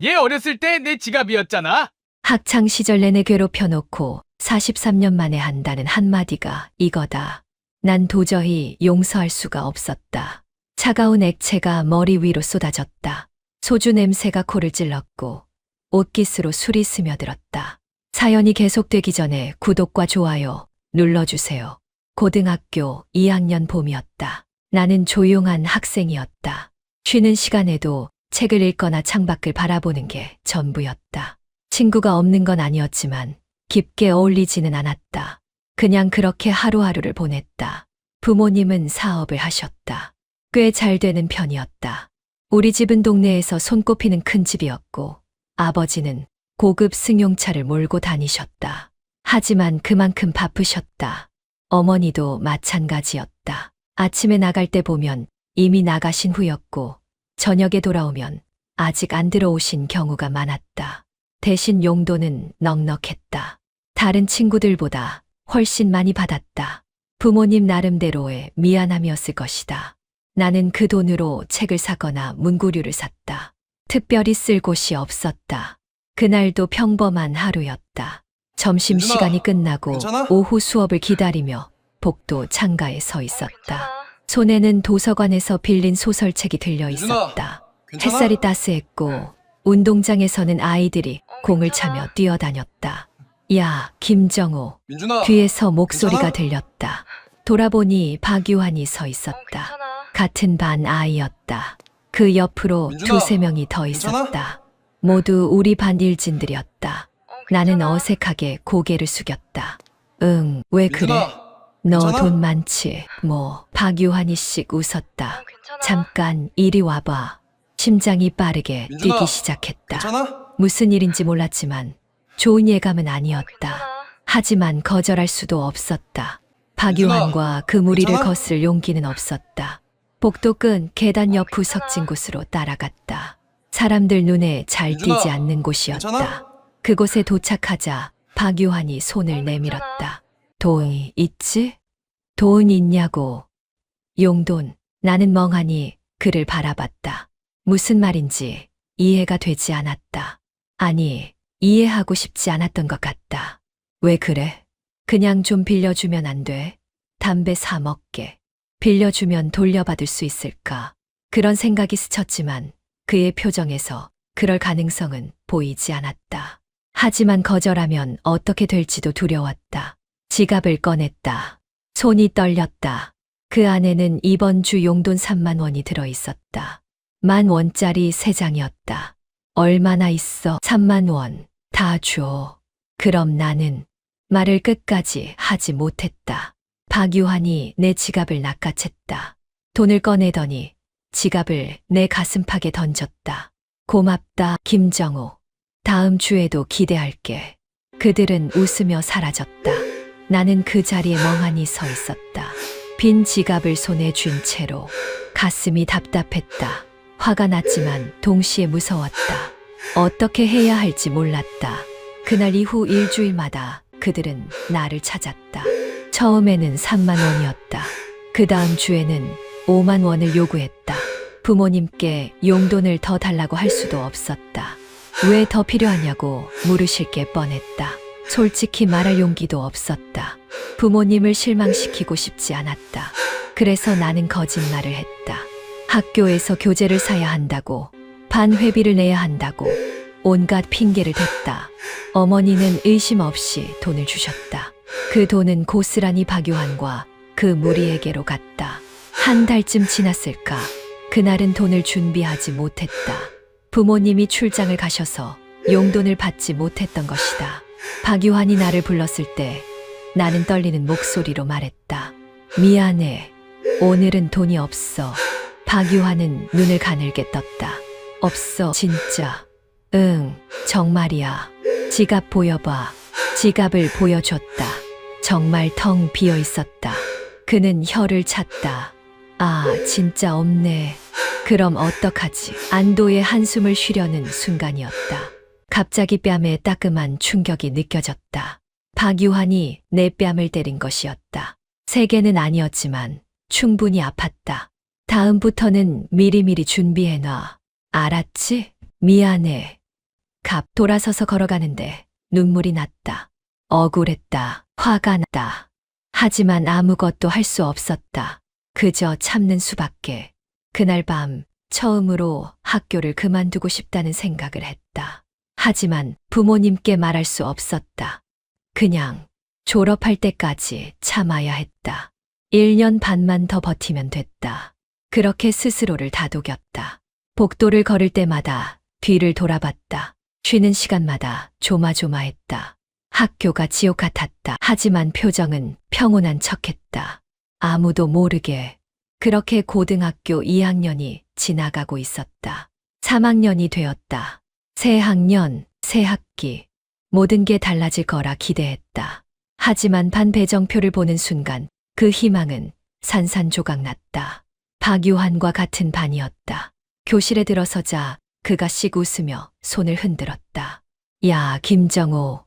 얘 어렸을 때 내 지갑이었잖아. 학창 시절 내내 괴롭혀놓고 43년 만에 한다는 한마디가 이거다. 난 도저히 용서할 수가 없었다. 차가운 액체가 머리 위로 쏟아졌다. 소주 냄새가 코를 찔렀고 옷깃으로 술이 스며들었다. 사연이 계속되기 전에 구독과 좋아요 눌러주세요. 고등학교 2학년 봄이었다. 나는 조용한 학생이었다. 쉬는 시간에도 책을 읽거나 창밖을 바라보는 게 전부였다. 친구가 없는 건 아니었지만 깊게 어울리지는 않았다. 그냥 그렇게 하루하루를 보냈다. 부모님은 사업을 하셨다. 꽤 잘 되는 편이었다. 우리 집은 동네에서 손꼽히는 큰 집이었고 아버지는 고급 승용차를 몰고 다니셨다. 하지만 그만큼 바쁘셨다. 어머니도 마찬가지였다. 아침에 나갈 때 보면 이미 나가신 후였고 저녁에 돌아오면 아직 안 들어오신 경우가 많았다. 대신 용돈은 넉넉했다. 다른 친구들보다 훨씬 많이 받았다. 부모님 나름대로의 미안함이었을 것이다. 나는 그 돈으로 책을 사거나 문구류를 샀다. 특별히 쓸 곳이 없었다. 그날도 평범한 하루였다. 점심시간이 끝나고 괜찮아? 오후 수업을 기다리며 복도 창가에 서 있었다. 손에는 도서관에서 빌린 소설책이 들려 있었다. 괜찮아? 햇살이 따스했고 운동장에서는 아이들이 공을 차며 뛰어다녔다. 야, 김정호. 민준아. 뒤에서 목소리가 괜찮아? 들렸다. 돌아보니 박유한이 서 있었다. 같은 반 아이였다. 그 옆으로 민준아, 두세 명이 더 괜찮아? 있었다. 모두 우리 반 일진들이었다. 나는 어색하게 고개를 숙였다. 응, 왜 그래? 민준아. 너 괜찮아? 돈 많지? 뭐, 박유한이 씩 웃었다. 잠깐 이리 와봐. 심장이 빠르게 민준아, 뛰기 시작했다. 괜찮아? 무슨 일인지 몰랐지만 좋은 예감은 아니었다. 하지만 거절할 수도 없었다. 박유한과 그 무리를 괜찮아? 거슬 용기는 없었다. 복도 끝 계단 옆 구석진 곳으로 따라갔다. 사람들 눈에 잘 민준아, 띄지 않는 곳이었다. 괜찮아? 그곳에 도착하자 박유한이 손을 내밀었다. 돈 있지? 돈 있냐고. 용돈. 나는 멍하니 그를 바라봤다. 무슨 말인지 이해가 되지 않았다. 아니, 이해하고 싶지 않았던 것 같다. 왜 그래? 그냥 좀 빌려주면 안 돼? 담배 사 먹게. 빌려주면 돌려받을 수 있을까? 그런 생각이 스쳤지만 그의 표정에서 그럴 가능성은 보이지 않았다. 하지만 거절하면 어떻게 될지도 두려웠다. 지갑을 꺼냈다. 손이 떨렸다. 그 안에는 이번 주 용돈 3만 원이 들어 있었다. 10,000원짜리 3장이었다. 얼마나 있어? 3만 원. 다 줘. 그럼 나는 말을 끝까지 하지 못했다. 박유한이 내 지갑을 낚아챘다. 돈을 꺼내더니 지갑을 내 가슴팍에 던졌다. 고맙다, 김정호. 다음 주에도 기대할게. 그들은 웃으며 사라졌다. 나는 그 자리에 멍하니 서 있었다. 빈 지갑을 손에 쥔 채로 가슴이 답답했다. 화가 났지만 동시에 무서웠다. 어떻게 해야 할지 몰랐다. 그날 이후 일주일마다 그들은 나를 찾았다. 처음에는 3만 원이었다. 그 다음 주에는 5만 원을 요구했다. 부모님께 용돈을 더 달라고 할 수도 없었다. 왜 더 필요하냐고 물으실 게 뻔했다. 솔직히 말할 용기도 없었다. 부모님을 실망시키고 싶지 않았다. 그래서 나는 거짓말을 했다. 학교에서 교재를 사야 한다고, 반회비를 내야 한다고, 온갖 핑계를 댔다. 어머니는 의심 없이 돈을 주셨다. 그 돈은 고스란히 박유한과 그 무리에게로 갔다. 한 달쯤 지났을까? 그날은 돈을 준비하지 못했다. 부모님이 출장을 가셔서 용돈을 받지 못했던 것이다. 박유한이 나를 불렀을 때 나는 떨리는 목소리로 말했다. 미안해. 오늘은 돈이 없어. 박유한은 눈을 가늘게 떴다. 없어, 진짜. 응, 정말이야. 지갑 보여봐. 지갑을 보여줬다. 정말 텅 비어 있었다. 그는 혀를 찼다. 아, 진짜 없네. 그럼 어떡하지? 안도의 한숨을 쉬려는 순간이었다. 갑자기 뺨에 따끔한 충격이 느껴졌다. 박유한이 내 뺨을 때린 것이었다. 세게는 아니었지만 충분히 아팠다. 다음부터는 미리미리 준비해놔. 알았지? 미안해. 갑 돌아서서 걸어가는데 눈물이 났다. 억울했다. 화가 났다. 하지만 아무것도 할 수 없었다. 그저 참는 수밖에. 그날 밤 처음으로 학교를 그만두고 싶다는 생각을 했다. 하지만 부모님께 말할 수 없었다. 그냥 졸업할 때까지 참아야 했다. 1년 반만 더 버티면 됐다. 그렇게 스스로를 다독였다. 복도를 걸을 때마다 뒤를 돌아봤다. 쉬는 시간마다 조마조마했다. 학교가 지옥 같았다. 하지만 표정은 평온한 척했다. 아무도 모르게 그렇게 고등학교 2학년이 지나가고 있었다. 3학년이 되었다. 새 학년, 새 학기. 모든 게 달라질 거라 기대했다. 하지만 반 배정표를 보는 순간 그 희망은 산산조각 났다. 박유한과 같은 반이었다. 교실에 들어서자 그가 씩 웃으며 손을 흔들었다. 야, 김정호.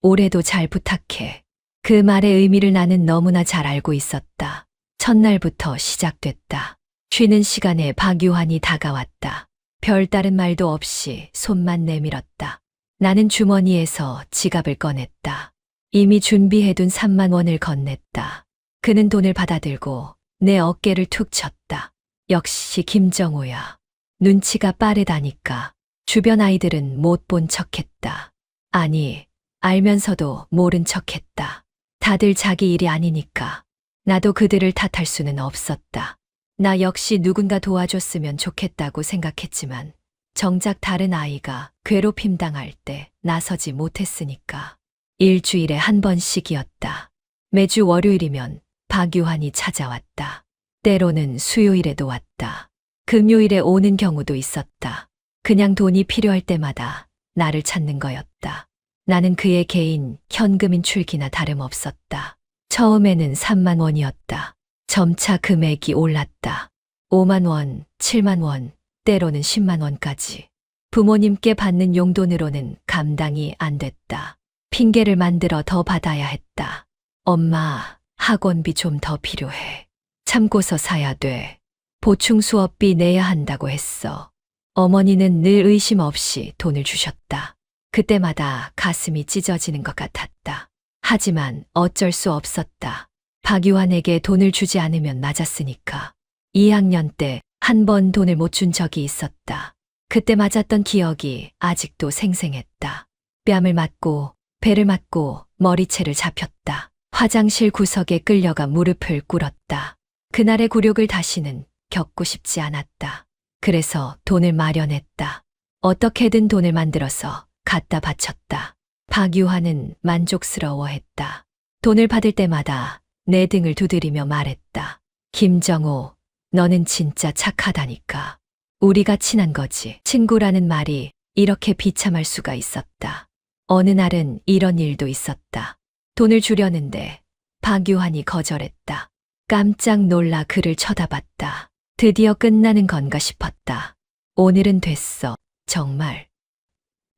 올해도 잘 부탁해. 그 말의 의미를 나는 너무나 잘 알고 있었다. 첫날부터 시작됐다. 쉬는 시간에 박유한이 다가왔다. 별다른 말도 없이 손만 내밀었다. 나는 주머니에서 지갑을 꺼냈다. 이미 준비해둔 3만 원을 건넸다. 그는 돈을 받아들고 내 어깨를 툭 쳤다. 역시 김정호야. 눈치가 빠르다니까. 주변 아이들은 못 본 척했다. 아니, 알면서도 모른 척했다. 다들 자기 일이 아니니까. 나도 그들을 탓할 수는 없었다. 나 역시 누군가 도와줬으면 좋겠다고 생각했지만 정작 다른 아이가 괴롭힘 당할 때 나서지 못했으니까. 일주일에 한 번씩이었다. 매주 월요일이면 박유한이 찾아왔다. 때로는 수요일에도 왔다. 금요일에 오는 경우도 있었다. 그냥 돈이 필요할 때마다 나를 찾는 거였다. 나는 그의 개인 현금인 출기나 다름없었다. 처음에는 3만 원이었다. 점차 금액이 올랐다. 5만 원, 7만 원, 때로는 10만 원까지. 부모님께 받는 용돈으로는 감당이 안 됐다. 핑계를 만들어 더 받아야 했다. 엄마, 학원비 좀 더 필요해. 참고서 사야 돼. 보충 수업비 내야 한다고 했어. 어머니는 늘 의심 없이 돈을 주셨다. 그때마다 가슴이 찢어지는 것 같았다. 하지만 어쩔 수 없었다. 박유한에게 돈을 주지 않으면 맞았으니까. 2학년 때 한 번 돈을 못 준 적이 있었다. 그때 맞았던 기억이 아직도 생생했다. 뺨을 맞고 배를 맞고 머리채를 잡혔다. 화장실 구석에 끌려가 무릎을 꿇었다. 그날의 굴욕을 다시는 겪고 싶지 않았다. 그래서 돈을 마련했다. 어떻게든 돈을 만들어서 갖다 바쳤다. 박유한은 만족스러워했다. 돈을 받을 때마다 내 등을 두드리며 말했다. 김정호, 너는 진짜 착하다니까. 우리가 친한 거지. 친구라는 말이 이렇게 비참할 수가 있었다. 어느 날은 이런 일도 있었다. 돈을 주려는데 박유한이 거절했다. 깜짝 놀라 그를 쳐다봤다. 드디어 끝나는 건가 싶었다. 오늘은 됐어. 정말.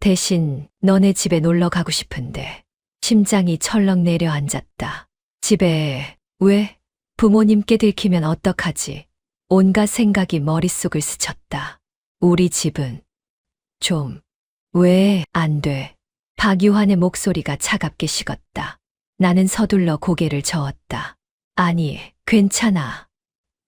대신 너네 집에 놀러 가고 싶은데. 심장이 철렁 내려앉았다. 집에 왜? 부모님께 들키면 어떡하지? 온갖 생각이 머릿속을 스쳤다. 우리 집은 좀 왜 안 돼? 박유한의 목소리가 차갑게 식었다. 나는 서둘러 고개를 저었다. 아니, 괜찮아.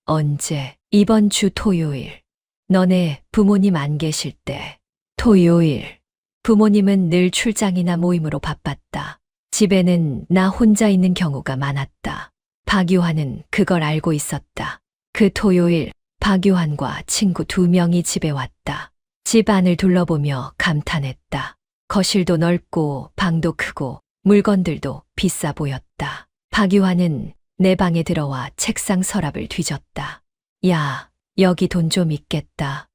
언제? 이번 주 토요일. 너네 부모님 안 계실 때. 토요일. 부모님은 늘 출장이나 모임으로 바빴다. 집에는 나 혼자 있는 경우가 많았다. 박유한은 그걸 알고 있었다. 그 토요일 박유한과 친구 2명이 집에 왔다. 집 안을 둘러보며 감탄했다. 거실도 넓고 방도 크고 물건들도 비싸 보였다. 박유한은 내 방에 들어와 책상 서랍을 뒤졌다. 야, 여기 돈 좀 있겠다.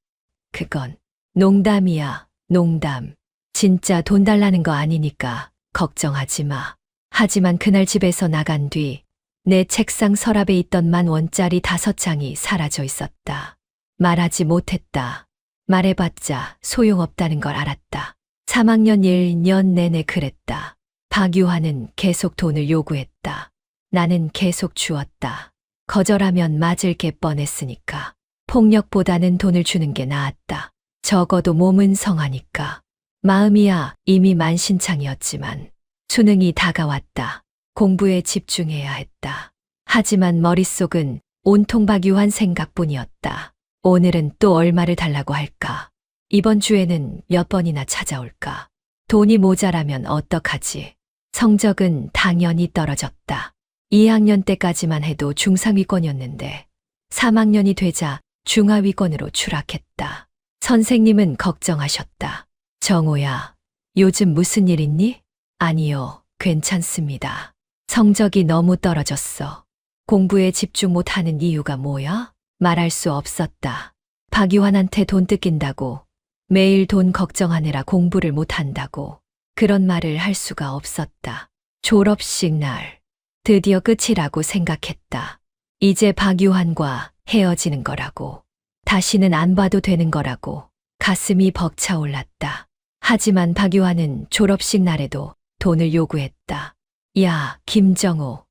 그건 농담이야, 농담. 진짜 돈 달라는 거 아니니까 걱정하지 마. 하지만 그날 집에서 나간 뒤 내 책상 서랍에 있던 10,000원짜리 5장이 사라져 있었다. 말하지 못했다. 말해봤자 소용없다는 걸 알았다. 3학년 1년 내내 그랬다. 박유한은 계속 돈을 요구했다. 나는 계속 주었다. 거절하면 맞을 게 뻔했으니까. 폭력보다는 돈을 주는 게 나았다. 적어도 몸은 성하니까. 마음이야 이미 만신창이었지만 수능이 다가왔다. 공부에 집중해야 했다. 하지만 머릿속은 온통 박유한 생각뿐이었다. 오늘은 또 얼마를 달라고 할까? 이번 주에는 몇 번이나 찾아올까? 돈이 모자라면 어떡하지? 성적은 당연히 떨어졌다. 2학년 때까지만 해도 중상위권이었는데 3학년이 되자 중하위권으로 추락했다. 선생님은 걱정하셨다. 정호야, 요즘 무슨 일 있니? 아니요, 괜찮습니다. 성적이 너무 떨어졌어. 공부에 집중 못하는 이유가 뭐야? 말할 수 없었다. 박유환한테 돈 뜯긴다고, 매일 돈 걱정하느라 공부를 못한다고, 그런 말을 할 수가 없었다. 졸업식 날, 드디어 끝이라고 생각했다. 이제 박유환과 헤어지는 거라고, 다시는 안 봐도 되는 거라고, 가슴이 벅차올랐다. 하지만 박유환은 졸업식 날에도 돈을 요구했다. 야, 김정호,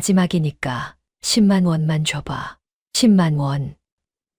마지막이니까 10만 원만 줘봐. 10만 원.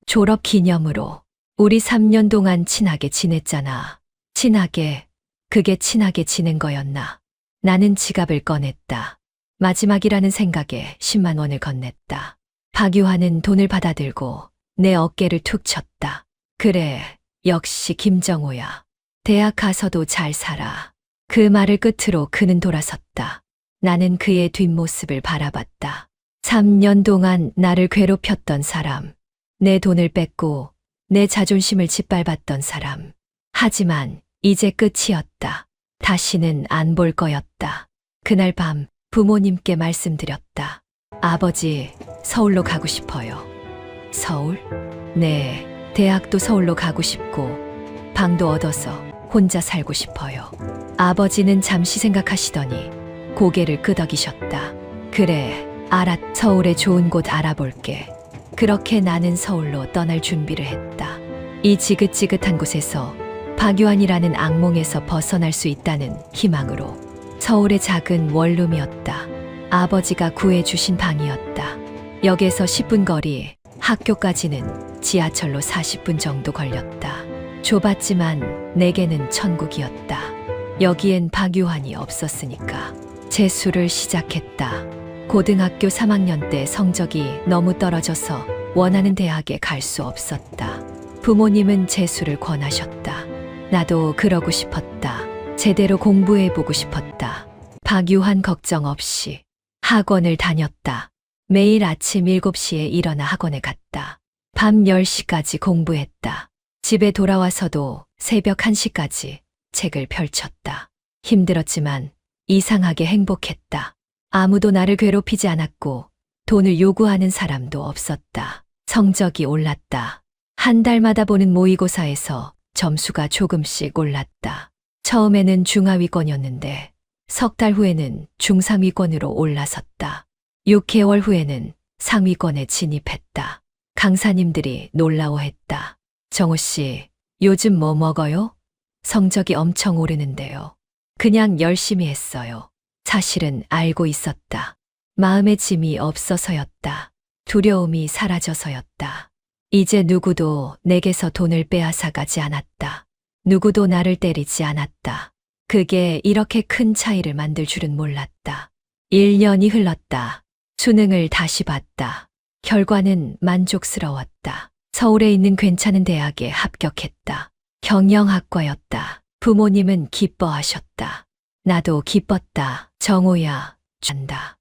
졸업 기념으로. 우리 3년 동안 친하게 지냈잖아. 친하게, 그게 친하게 지낸 거였나? 나는 지갑을 꺼냈다. 마지막이라는 생각에 10만 원을 건넸다. 박유환은 돈을 받아들고 내 어깨를 툭 쳤다. 그래, 역시 김정호야. 대학 가서도 잘 살아. 그 말을 끝으로 그는 돌아섰다. 나는 그의 뒷모습을 바라봤다. 3년 동안 나를 괴롭혔던 사람, 내 돈을 뺏고 내 자존심을 짓밟았던 사람. 하지만 이제 끝이었다. 다시는 안 볼 거였다. 그날 밤 부모님께 말씀드렸다. 아버지, 서울로 가고 싶어요. 서울? 네, 대학도 서울로 가고 싶고 방도 얻어서 혼자 살고 싶어요. 아버지는 잠시 생각하시더니 고개를 끄덕이셨다. 그래, 알았. 서울에 좋은 곳 알아볼게. 그렇게 나는 서울로 떠날 준비를 했다. 이 지긋지긋한 곳에서 박유환이라는 악몽에서 벗어날 수 있다는 희망으로. 서울의 작은 원룸이었다. 아버지가 구해주신 방이었다. 역에서 10분 거리, 학교까지는 지하철로 40분 정도 걸렸다. 좁았지만 내게는 천국이었다. 여기엔 박유환이 없었으니까. 재수를 시작했다. 고등학교 3학년 때 성적이 너무 떨어져서 원하는 대학에 갈 수 없었다. 부모님은 재수를 권하셨다. 나도 그러고 싶었다. 제대로 공부해보고 싶었다. 박유환 걱정 없이 학원을 다녔다. 매일 아침 7시에 일어나 학원에 갔다. 밤 10시까지 공부했다. 집에 돌아와서도 새벽 1시까지 책을 펼쳤다. 힘들었지만 이상하게 행복했다. 아무도 나를 괴롭히지 않았고 돈을 요구하는 사람도 없었다. 성적이 올랐다. 한 달마다 보는 모의고사에서 점수가 조금씩 올랐다. 처음에는 중하위권이었는데 석 달 후에는 중상위권으로 올라섰다. 6개월 후에는 상위권에 진입했다. 강사님들이 놀라워했다. 정호 씨, 요즘 뭐 먹어요? 성적이 엄청 오르는데요. 그냥 열심히 했어요. 사실은 알고 있었다. 마음의 짐이 없어서였다. 두려움이 사라져서였다. 이제 누구도 내게서 돈을 빼앗아 가지 않았다. 누구도 나를 때리지 않았다. 그게 이렇게 큰 차이를 만들 줄은 몰랐다. 1년이 흘렀다. 수능을 다시 봤다. 결과는 만족스러웠다. 서울에 있는 괜찮은 대학에 합격했다. 경영학과였다. 부모님은 기뻐하셨다. 나도 기뻤다. 정호야, 잔다.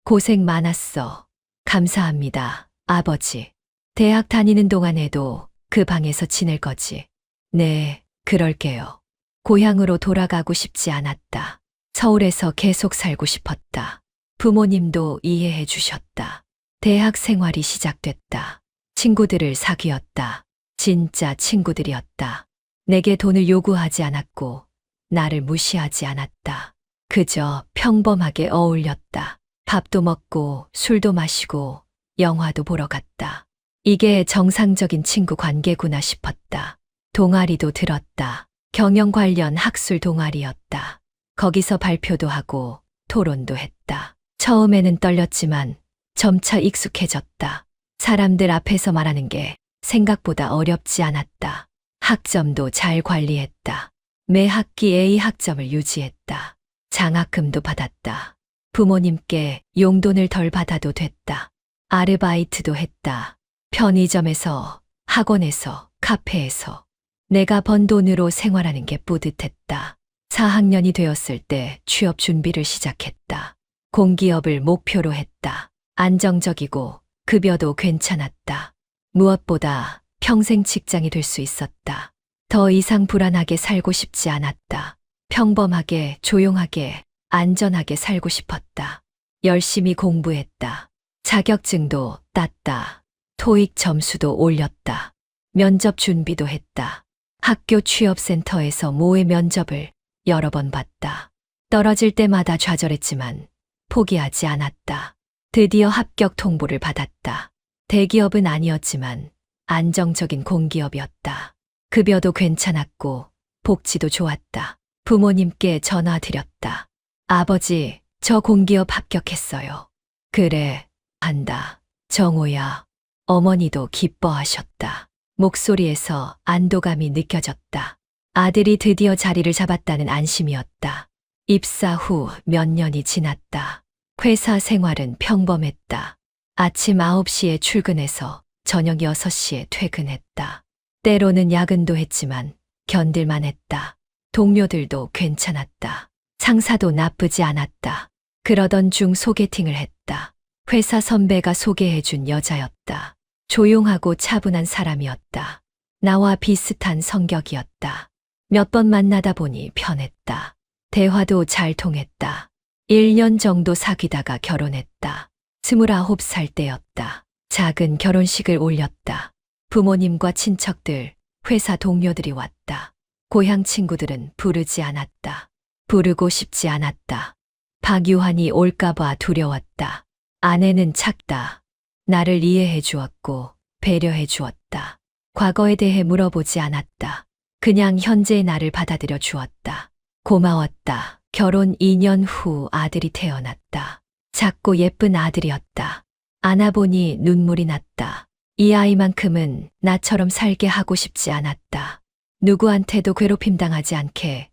고생 많았어. 감사합니다, 아버지. 대학 다니는 동안에도 그 방에서 지낼 거지? 네, 그럴게요. 고향으로 돌아가고 싶지 않았다. 서울에서 계속 살고 싶었다. 부모님도 이해해 주셨다. 대학 생활이 시작됐다. 친구들을 사귀었다. 진짜 친구들이었다. 내게 돈을 요구하지 않았고 나를 무시하지 않았다. 그저 평범하게 어울렸다. 밥도 먹고 술도 마시고 영화도 보러 갔다. 이게 정상적인 친구 관계구나 싶었다. 동아리도 들었다. 경영 관련 학술 동아리였다. 거기서 발표도 하고 토론도 했다. 처음에는 떨렸지만 점차 익숙해졌다. 사람들 앞에서 말하는 게 생각보다 어렵지 않았다. 학점도 잘 관리했다. 매 학기 A 학점을 유지했다. 장학금도 받았다. 부모님께 용돈을 덜 받아도 됐다. 아르바이트도 했다. 편의점에서, 학원에서, 카페에서. 내가 번 돈으로 생활하는 게 뿌듯했다. 4학년이 되었을 때 취업 준비를 시작했다. 공기업을 목표로 했다. 안정적이고 급여도 괜찮았다. 무엇보다 평생 직장이 될 수 있었다. 더 이상 불안하게 살고 싶지 않았다. 평범하게, 조용하게, 안전하게 살고 싶었다. 열심히 공부했다. 자격증도 땄다. 토익 점수도 올렸다. 면접 준비도 했다. 학교 취업센터에서 모의 면접을 여러 번 봤다. 떨어질 때마다 좌절했지만 포기하지 않았다. 드디어 합격 통보를 받았다. 대기업은 아니었지만 안정적인 공기업이었다. 급여도 괜찮았고 복지도 좋았다. 부모님께 전화드렸다. 아버지, 저 공기업 합격했어요. 그래, 한다. 정호야. 어머니도 기뻐하셨다. 목소리에서 안도감이 느껴졌다. 아들이 드디어 자리를 잡았다는 안심이었다. 입사 후 몇 년이 지났다. 회사 생활은 평범했다. 아침 9시에 출근해서 저녁 6시에 퇴근했다. 때로는 야근도 했지만 견딜만 했다. 동료들도 괜찮았다. 상사도 나쁘지 않았다. 그러던 중 소개팅을 했다. 회사 선배가 소개해준 여자였다. 조용하고 차분한 사람이었다. 나와 비슷한 성격이었다. 몇 번 만나다 보니 편했다. 대화도 잘 통했다. 1년 정도 사귀다가 결혼했다. 29살 때였다. 작은 결혼식을 올렸다. 부모님과 친척들, 회사 동료들이 왔다. 고향 친구들은 부르지 않았다. 부르고 싶지 않았다. 박유환이 올까봐 두려웠다. 아내는 착다. 나를 이해해 주었고 배려해 주었다. 과거에 대해 물어보지 않았다. 그냥 현재의 나를 받아들여 주었다. 고마웠다. 결혼 2년 후 아들이 태어났다. 작고 예쁜 아들이었다. 안아보니 눈물이 났다. 이 아이만큼은 나처럼 살게 하고 싶지 않았다. 누구한테도 괴롭힘 당하지 않게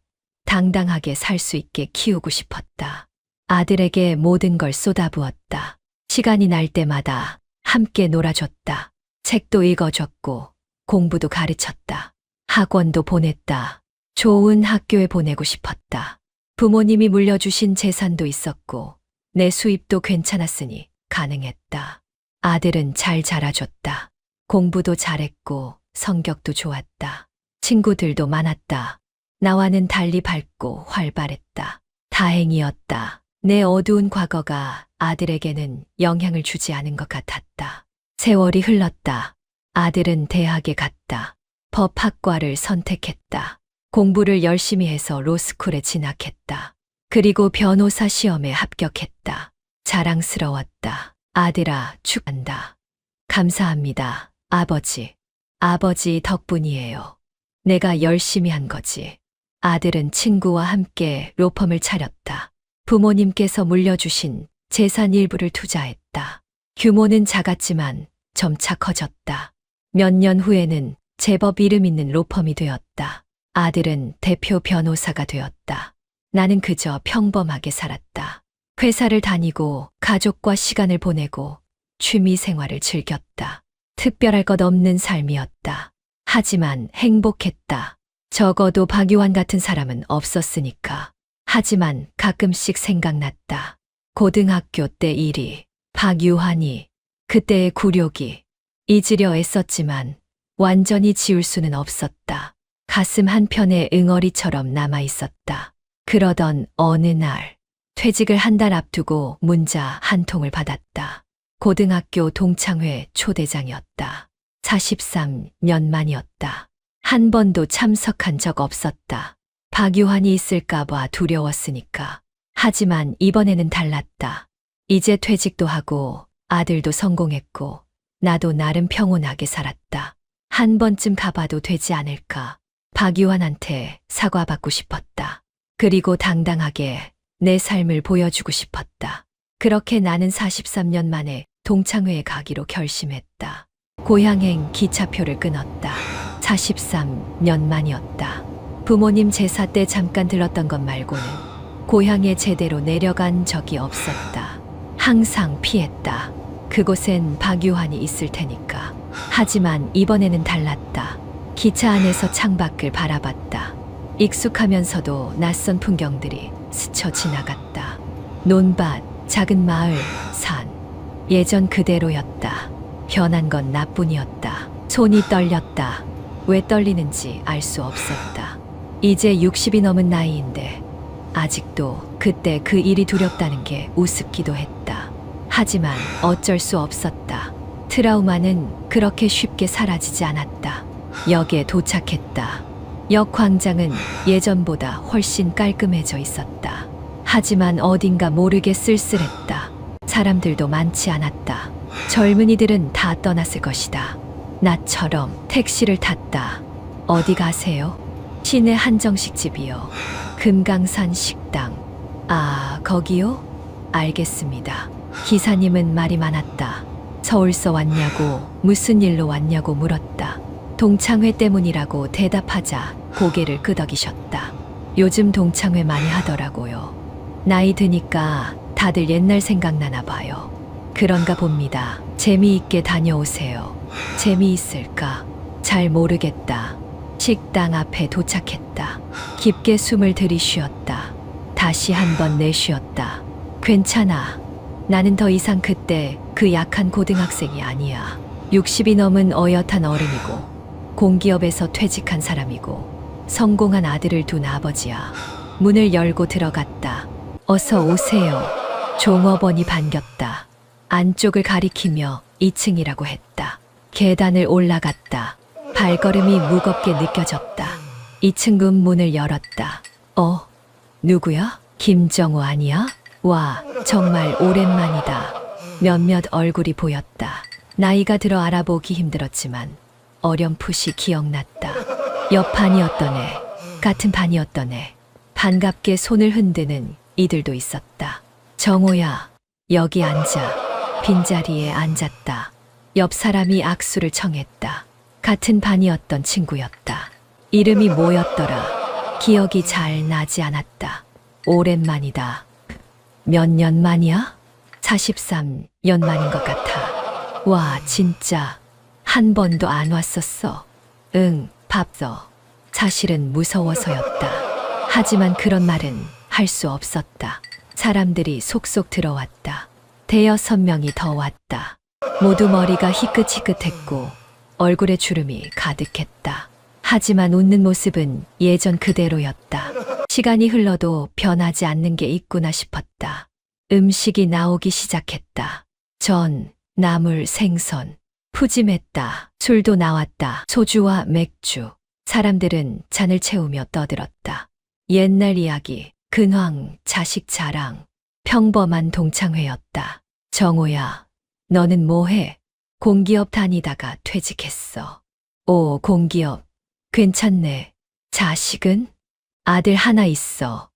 당당하게 살 수 있게 키우고 싶었다. 아들에게 모든 걸 쏟아부었다. 시간이 날 때마다 함께 놀아줬다. 책도 읽어줬고 공부도 가르쳤다. 학원도 보냈다. 좋은 학교에 보내고 싶었다. 부모님이 물려주신 재산도 있었고 내 수입도 괜찮았으니 가능했다. 아들은 잘 자라줬다. 공부도 잘했고 성격도 좋았다. 친구들도 많았다. 나와는 달리 밝고 활발했다. 다행이었다. 내 어두운 과거가 아들에게는 영향을 주지 않은 것 같았다. 세월이 흘렀다. 아들은 대학에 갔다. 법학과를 선택했다. 공부를 열심히 해서 로스쿨에 진학했다. 그리고 변호사 시험에 합격했다. 자랑스러웠다. 아들아, 축하한다. 감사합니다, 아버지. 아버지 덕분이에요. 내가 열심히 한 거지. 아들은 친구와 함께 로펌을 차렸다. 부모님께서 물려주신 재산 일부를 투자했다. 규모는 작았지만 점차 커졌다. 몇 년 후에는 제법 이름 있는 로펌이 되었다. 아들은 대표 변호사가 되었다. 나는 그저 평범하게 살았다. 회사를 다니고 가족과 시간을 보내고 취미 생활을 즐겼다. 특별할 것 없는 삶이었다. 하지만 행복했다. 적어도 박유환 같은 사람은 없었으니까. 하지만 가끔씩 생각났다. 고등학교 때 일이, 박유환이, 그때의 굴욕이. 잊으려 애썼지만 완전히 지울 수는 없었다. 가슴 한편에 응어리처럼 남아있었다. 그러던 어느 날, 퇴직을 한 달 앞두고 문자 한 통을 받았다. 고등학교 동창회 초대장이었다. 43년 만이었다. 한 번도 참석한 적 없었다. 박유환이 있을까봐 두려웠으니까. 하지만 이번에는 달랐다. 이제 퇴직도 하고 아들도 성공했고 나도 나름 평온하게 살았다. 한 번쯤 가봐도 되지 않을까. 박유환한테 사과받고 싶었다. 그리고 당당하게 내 삶을 보여주고 싶었다. 그렇게 나는 43년 만에 동창회에 가기로 결심했다. 고향행 기차표를 끊었다. 43년 만이었다. 부모님 제사 때 잠깐 들렀던 것 말고는 고향에 제대로 내려간 적이 없었다. 항상 피했다. 그곳엔 박유환이 있을 테니까. 하지만 이번에는 달랐다. 기차 안에서 창밖을 바라봤다. 익숙하면서도 낯선 풍경들이 스쳐 지나갔다. 논밭, 작은 마을, 산. 예전 그대로였다. 변한 건 나뿐이었다. 손이 떨렸다. 왜 떨리는지 알 수 없었다. 이제 60이 넘은 나이인데 아직도 그때 그 일이 두렵다는 게 우습기도 했다. 하지만 어쩔 수 없었다. 트라우마는 그렇게 쉽게 사라지지 않았다. 역에 도착했다. 역 광장은 예전보다 훨씬 깔끔해져 있었다. 하지만 어딘가 모르게 쓸쓸했다. 사람들도 많지 않았다. 젊은이들은 다 떠났을 것이다. 나처럼 택시를 탔다. 어디 가세요? 시내 한정식 집이요. 금강산 식당. 아, 거기요? 알겠습니다. 기사님은 말이 많았다. 서울서 왔냐고, 무슨 일로 왔냐고 물었다. 동창회 때문이라고 대답하자 고개를 끄덕이셨다. 요즘 동창회 많이 하더라고요. 나이 드니까 다들 옛날 생각나나 봐요. 그런가 봅니다. 재미있게 다녀오세요. 재미있을까? 잘 모르겠다. 식당 앞에 도착했다. 깊게 숨을 들이쉬었다. 다시 한번 내쉬었다. 괜찮아. 나는 더 이상 그때 그 약한 고등학생이 아니야. 60이 넘은 어엿한 어른이고 공기업에서 퇴직한 사람이고 성공한 아들을 둔 아버지야. 문을 열고 들어갔다. 어서 오세요. 종업원이 반겼다. 안쪽을 가리키며 2층이라고 했다. 계단을 올라갔다. 발걸음이 무겁게 느껴졌다. 2층 문을 열었다. 누구야? 김정우 아니야? 와, 정말 오랜만이다. 몇몇 얼굴이 보였다. 나이가 들어 알아보기 힘들었지만 어렴풋이 기억났다. 옆 반이었던 애, 같은 반이었던 애, 반갑게 손을 흔드는 이들도 있었다. 정호야, 여기 앉아. 빈자리에 앉았다. 옆 사람이 악수를 청했다. 같은 반이었던 친구였다. 이름이 뭐였더라? 기억이 잘 나지 않았다. 오랜만이다. 몇 년 만이야? 43년 만인 것 같아. 와, 진짜 한 번도 안 왔었어. 응, 밥써. 사실은 무서워서였다. 하지만 그런 말은 할 수 없었다. 사람들이 속속 들어왔다. 대여섯 명이 더 왔다. 모두 머리가 희끗희끗했고 얼굴에 주름이 가득했다. 하지만 웃는 모습은 예전 그대로였다. 시간이 흘러도 변하지 않는 게 있구나 싶었다. 음식이 나오기 시작했다. 전, 나물, 생선. 푸짐했다. 술도 나왔다. 소주와 맥주. 사람들은 잔을 채우며 떠들었다. 옛날 이야기, 근황, 자식 자랑. 평범한 동창회였다. 정호야, 너는 뭐해? 공기업 다니다가 퇴직했어. 오, 공기업. 괜찮네. 자식은? 아들 하나 있어.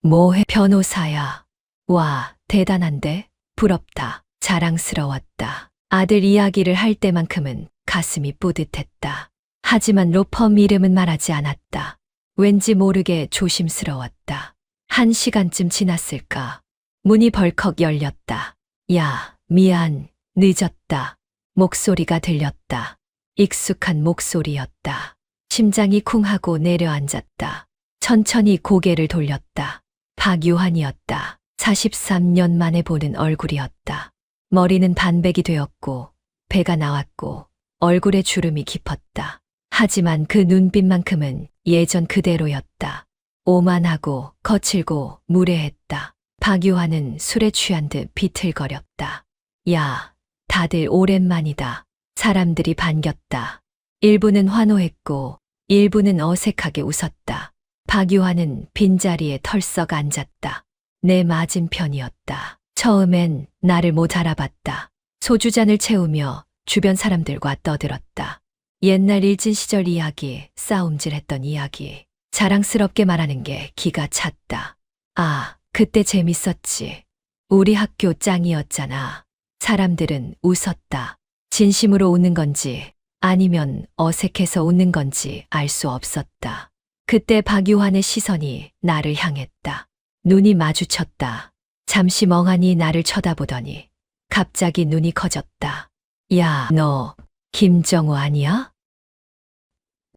뭐해? 변호사야. 와, 대단한데? 부럽다. 자랑스러웠다. 아들 이야기를 할 때만큼은 가슴이 뿌듯했다. 하지만 로펌 이름은 말하지 않았다. 왠지 모르게 조심스러웠다. 1시간쯤 지났을까? 문이 벌컥 열렸다. 야, 미안, 늦었다. 목소리가 들렸다. 익숙한 목소리였다. 심장이 쿵하고 내려앉았다. 천천히 고개를 돌렸다. 박유환이었다. 43년 만에 보는 얼굴이었다. 머리는 반백이 되었고 배가 나왔고 얼굴에 주름이 깊었다. 하지만 그 눈빛만큼은 예전 그대로였다. 오만하고 거칠고 무례했다. 박유환은 술에 취한 듯 비틀거렸다. 야, 다들 오랜만이다. 사람들이 반겼다. 일부는 환호했고 일부는 어색하게 웃었다. 박유환은 빈자리에 털썩 앉았다. 내 맞은편이었다. 처음엔 나를 못 알아봤다. 소주잔을 채우며 주변 사람들과 떠들었다. 옛날 일진 시절 이야기, 싸움질했던 이야기. 자랑스럽게 말하는 게 기가 찼다. 아, 그때 재밌었지. 우리 학교 짱이었잖아. 사람들은 웃었다. 진심으로 웃는 건지 아니면 어색해서 웃는 건지 알 수 없었다. 그때 박유환의 시선이 나를 향했다. 눈이 마주쳤다. 잠시 멍하니 나를 쳐다보더니 갑자기 눈이 커졌다. 야, 너 김정우 아니야?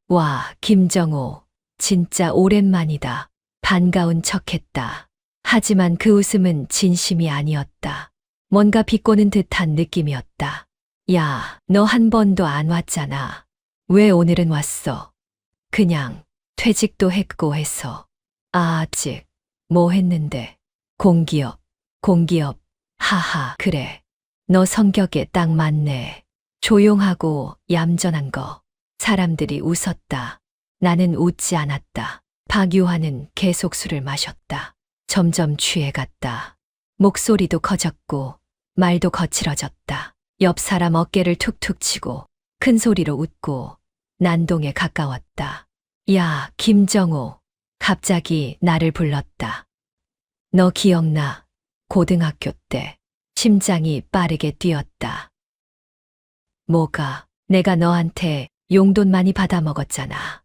와, 김정우. 진짜 오랜만이다. 반가운 척했다. 하지만 그 웃음은 진심이 아니었다. 뭔가 비꼬는 듯한 느낌이었다. 야, 너 한 번도 안 왔잖아. 왜 오늘은 왔어? 그냥 퇴직도 했고 해서. 아직 뭐 했는데? 공기업, 공기업. 하하, 그래. 너 성격에 딱 맞네. 조용하고 얌전한 거. 사람들이 웃었다. 나는 웃지 않았다. 박유환은 계속 술을 마셨다. 점점 취해갔다. 목소리도 커졌고 말도 거칠어졌다. 옆 사람 어깨를 툭툭 치고 큰 소리로 웃고 난동에 가까웠다. 야, 김정우. 갑자기 나를 불렀다. 너 기억나? 고등학교 때 심장이 빠르게 뛰었다. 뭐가? 내가 너한테 용돈 많이 받아먹었잖아.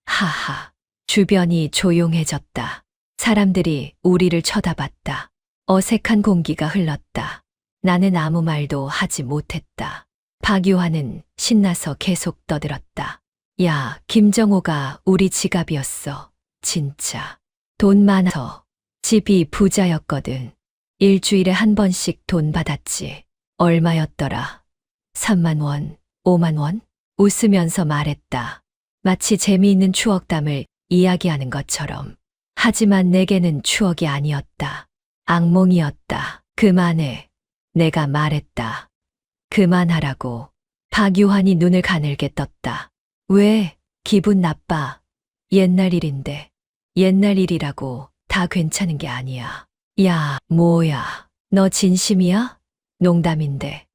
하하. 주변이 조용해졌다. 사람들이 우리를 쳐다봤다. 어색한 공기가 흘렀다. 나는 아무 말도 하지 못했다. 박유환은 신나서 계속 떠들었다. 야, 김정호가 우리 지갑이었어. 진짜. 돈 많아서. 집이 부자였거든. 일주일에 한 번씩 돈 받았지. 얼마였더라? 3만 원, 5만 원? 웃으면서 말했다. 마치 재미있는 추억담을 이야기하는 것처럼. 하지만 내게는 추억이 아니었다. 악몽이었다. 그만해. 내가 말했다. 그만하라고. 박유환이 눈을 가늘게 떴다. 왜? 기분 나빠. 옛날 일인데. 옛날 일이라고 다 괜찮은 게 아니야. 야, 뭐야. 너 진심이야? 농담인데.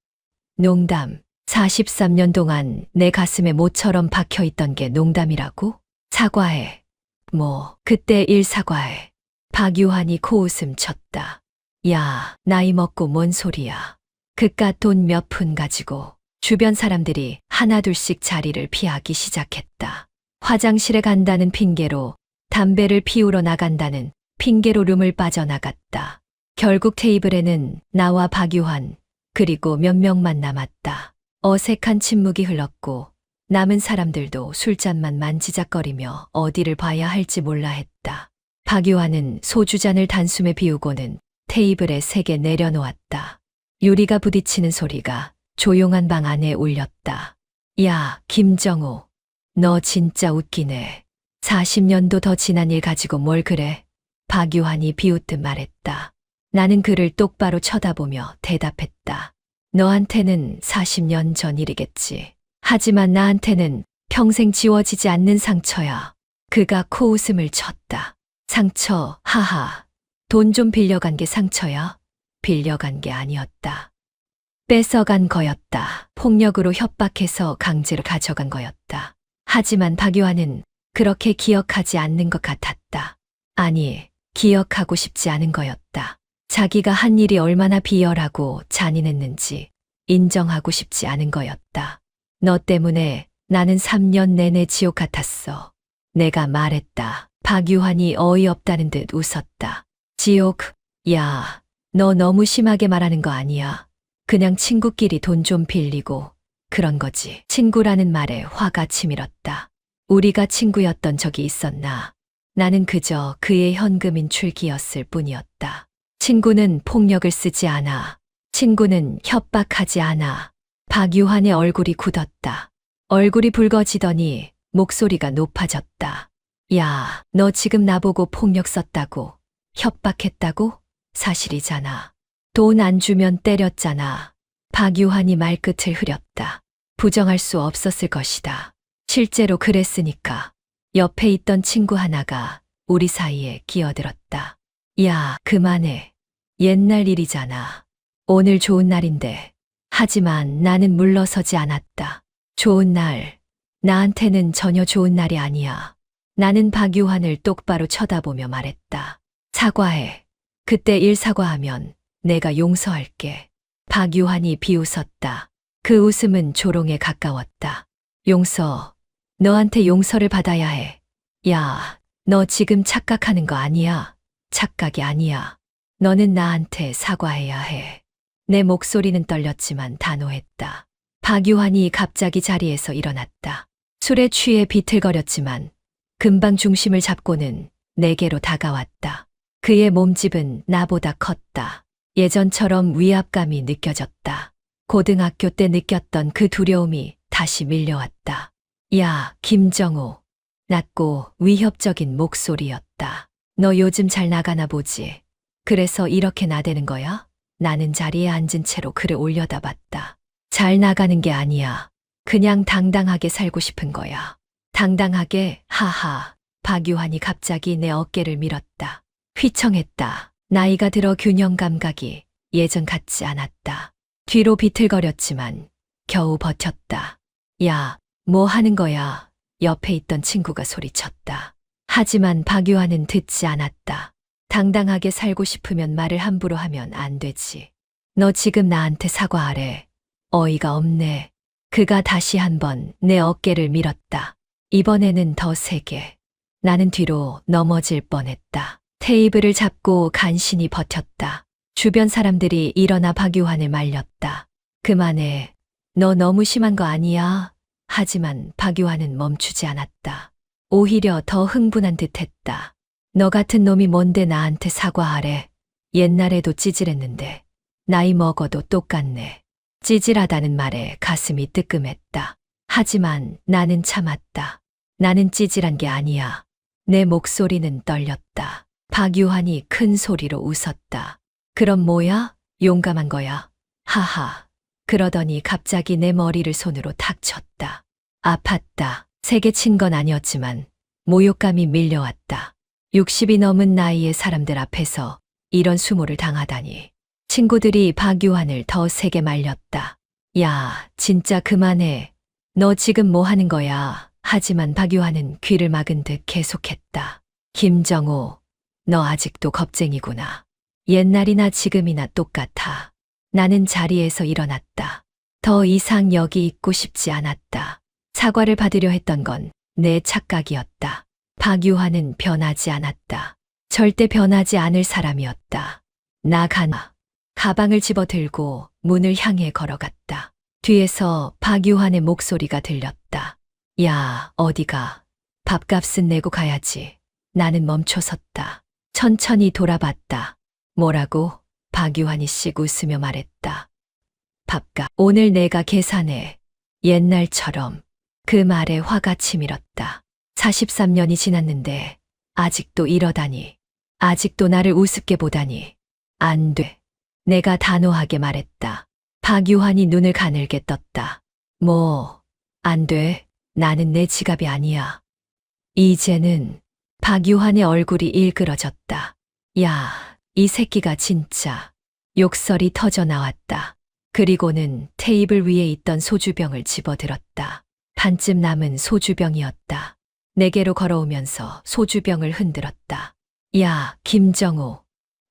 농담. 43년 동안 내 가슴에 모처럼 박혀있던 게 농담이라고? 사과해. 뭐, 그때 일 사과해. 박유환이 코웃음 쳤다. 야, 나이 먹고 뭔 소리야. 그깟 돈 몇 푼 가지고 주변 사람들이 하나둘씩 자리를 피하기 시작했다. 화장실에 간다는 핑계로, 담배를 피우러 나간다는 핑계로 룸을 빠져나갔다. 결국 테이블에는 나와 박유환, 그리고 몇 명만 남았다. 어색한 침묵이 흘렀고 남은 사람들도 술잔만 만지작거리며 어디를 봐야 할지 몰라 했다. 박유환은 소주잔을 단숨에 비우고는 테이블에 3개 내려놓았다. 유리가 부딪히는 소리가 조용한 방 안에 울렸다. 야, 김정우. 너 진짜 웃기네. 40년도 더 지난 일 가지고 뭘 그래? 박유환이 비웃듯 말했다. 나는 그를 똑바로 쳐다보며 대답했다. 너한테는 40년 전 일이겠지. 하지만 나한테는 평생 지워지지 않는 상처야. 그가 코웃음을 쳤다. 상처, 하하. 돈 좀 빌려간 게 상처야? 빌려간 게 아니었다. 뺏어간 거였다. 폭력으로 협박해서 강제로 가져간 거였다. 하지만 박유환은 그렇게 기억하지 않는 것 같았다. 아니, 기억하고 싶지 않은 거였다. 자기가 한 일이 얼마나 비열하고 잔인했는지 인정하고 싶지 않은 거였다. 너 때문에 나는 3년 내내 지옥 같았어. 내가 말했다. 박유환이 어이없다는 듯 웃었다. 지옥? 야, 너 너무 심하게 말하는 거 아니야. 그냥 친구끼리 돈 좀 빌리고 그런 거지. 친구라는 말에 화가 치밀었다. 우리가 친구였던 적이 있었나? 나는 그저 그의 현금인 출기였을 뿐이었다. 친구는 폭력을 쓰지 않아. 친구는 협박하지 않아. 박유환의 얼굴이 굳었다. 얼굴이 붉어지더니 목소리가 높아졌다. 야, 너 지금 나보고 폭력 썼다고? 협박했다고? 사실이잖아. 돈 안 주면 때렸잖아. 박유환이 말끝을 흐렸다. 부정할 수 없었을 것이다. 실제로 그랬으니까. 옆에 있던 친구 하나가 우리 사이에 끼어들었다. 야, 그만해. 옛날 일이잖아. 오늘 좋은 날인데. 하지만 나는 물러서지 않았다. 좋은 날. 나한테는 전혀 좋은 날이 아니야. 나는 박유환을 똑바로 쳐다보며 말했다. 사과해. 그때 일 사과하면 내가 용서할게. 박유환이 비웃었다. 그 웃음은 조롱에 가까웠다. 용서. 너한테 용서를 받아야 해. 야, 너 지금 착각하는 거 아니야? 착각이 아니야. 너는 나한테 사과해야 해. 내 목소리는 떨렸지만 단호했다. 박유환이 갑자기 자리에서 일어났다. 술에 취해 비틀거렸지만 금방 중심을 잡고는 내게로 다가왔다. 그의 몸집은 나보다 컸다. 예전처럼 위압감이 느껴졌다. 고등학교 때 느꼈던 그 두려움이 다시 밀려왔다. 야, 김정우. 낮고 위협적인 목소리였다. 너 요즘 잘 나가나 보지. 그래서 이렇게 나대는 거야? 나는 자리에 앉은 채로 그를 올려다봤다. 잘 나가는 게 아니야. 그냥 당당하게 살고 싶은 거야. 당당하게, 하하. 박유환이 갑자기 내 어깨를 밀었다. 휘청했다. 나이가 들어 균형 감각이 예전 같지 않았다. 뒤로 비틀거렸지만 겨우 버텼다. 야, 뭐 하는 거야? 옆에 있던 친구가 소리쳤다. 하지만 박유환은 듣지 않았다. 당당하게 살고 싶으면 말을 함부로 하면 안 되지. 너 지금 나한테 사과하래. 어이가 없네. 그가 다시 한번 내 어깨를 밀었다. 이번에는 더 세게. 나는 뒤로 넘어질 뻔했다. 테이블을 잡고 간신히 버텼다. 주변 사람들이 일어나 박유환을 말렸다. 그만해. 너 너무 심한 거 아니야? 하지만 박유환은 멈추지 않았다. 오히려 더 흥분한 듯했다. 너 같은 놈이 뭔데 나한테 사과하래. 옛날에도 찌질했는데 나이 먹어도 똑같네. 찌질하다는 말에 가슴이 뜨끔했다. 하지만 나는 참았다. 나는 찌질한 게 아니야. 내 목소리는 떨렸다. 박유환이 큰 소리로 웃었다. 그럼 뭐야? 용감한 거야. 하하. 그러더니 갑자기 내 머리를 손으로 탁 쳤다. 아팠다. 세게 친 건 아니었지만 모욕감이 밀려왔다. 60이 넘은 나이의 사람들 앞에서 이런 수모를 당하다니. 친구들이 박유환을 더 세게 말렸다. 야, 진짜 그만해. 너 지금 뭐 하는 거야? 하지만 박유환은 귀를 막은 듯 계속했다. 김정우, 너 아직도 겁쟁이구나. 옛날이나 지금이나 똑같아. 나는 자리에서 일어났다. 더 이상 여기 있고 싶지 않았다. 사과를 받으려 했던 건 내 착각이었다. 박유환은 변하지 않았다. 절대 변하지 않을 사람이었다. 나가나. 가방을 집어들고 문을 향해 걸어갔다. 뒤에서 박유환의 목소리가 들렸다. 야, 어디가? 밥값은 내고 가야지. 나는 멈춰섰다. 천천히 돌아봤다. 뭐라고? 박유환이 씩 웃으며 말했다. 밥값. 오늘 내가 계산해. 옛날처럼. 그 말에 화가 치밀었다. 43년이 지났는데 아직도 이러다니. 아직도 나를 우습게 보다니. 안 돼. 내가 단호하게 말했다. 박유환이 눈을 가늘게 떴다. 뭐, 안 돼. 나는 내 지갑이 아니야. 이제는 박유환의 얼굴이 일그러졌다. 야, 이 새끼가 진짜. 욕설이 터져 나왔다. 그리고는 테이블 위에 있던 소주병을 집어들었다. 반쯤 남은 소주병이었다. 내게로 걸어오면서 소주병을 흔들었다. 야, 김정우.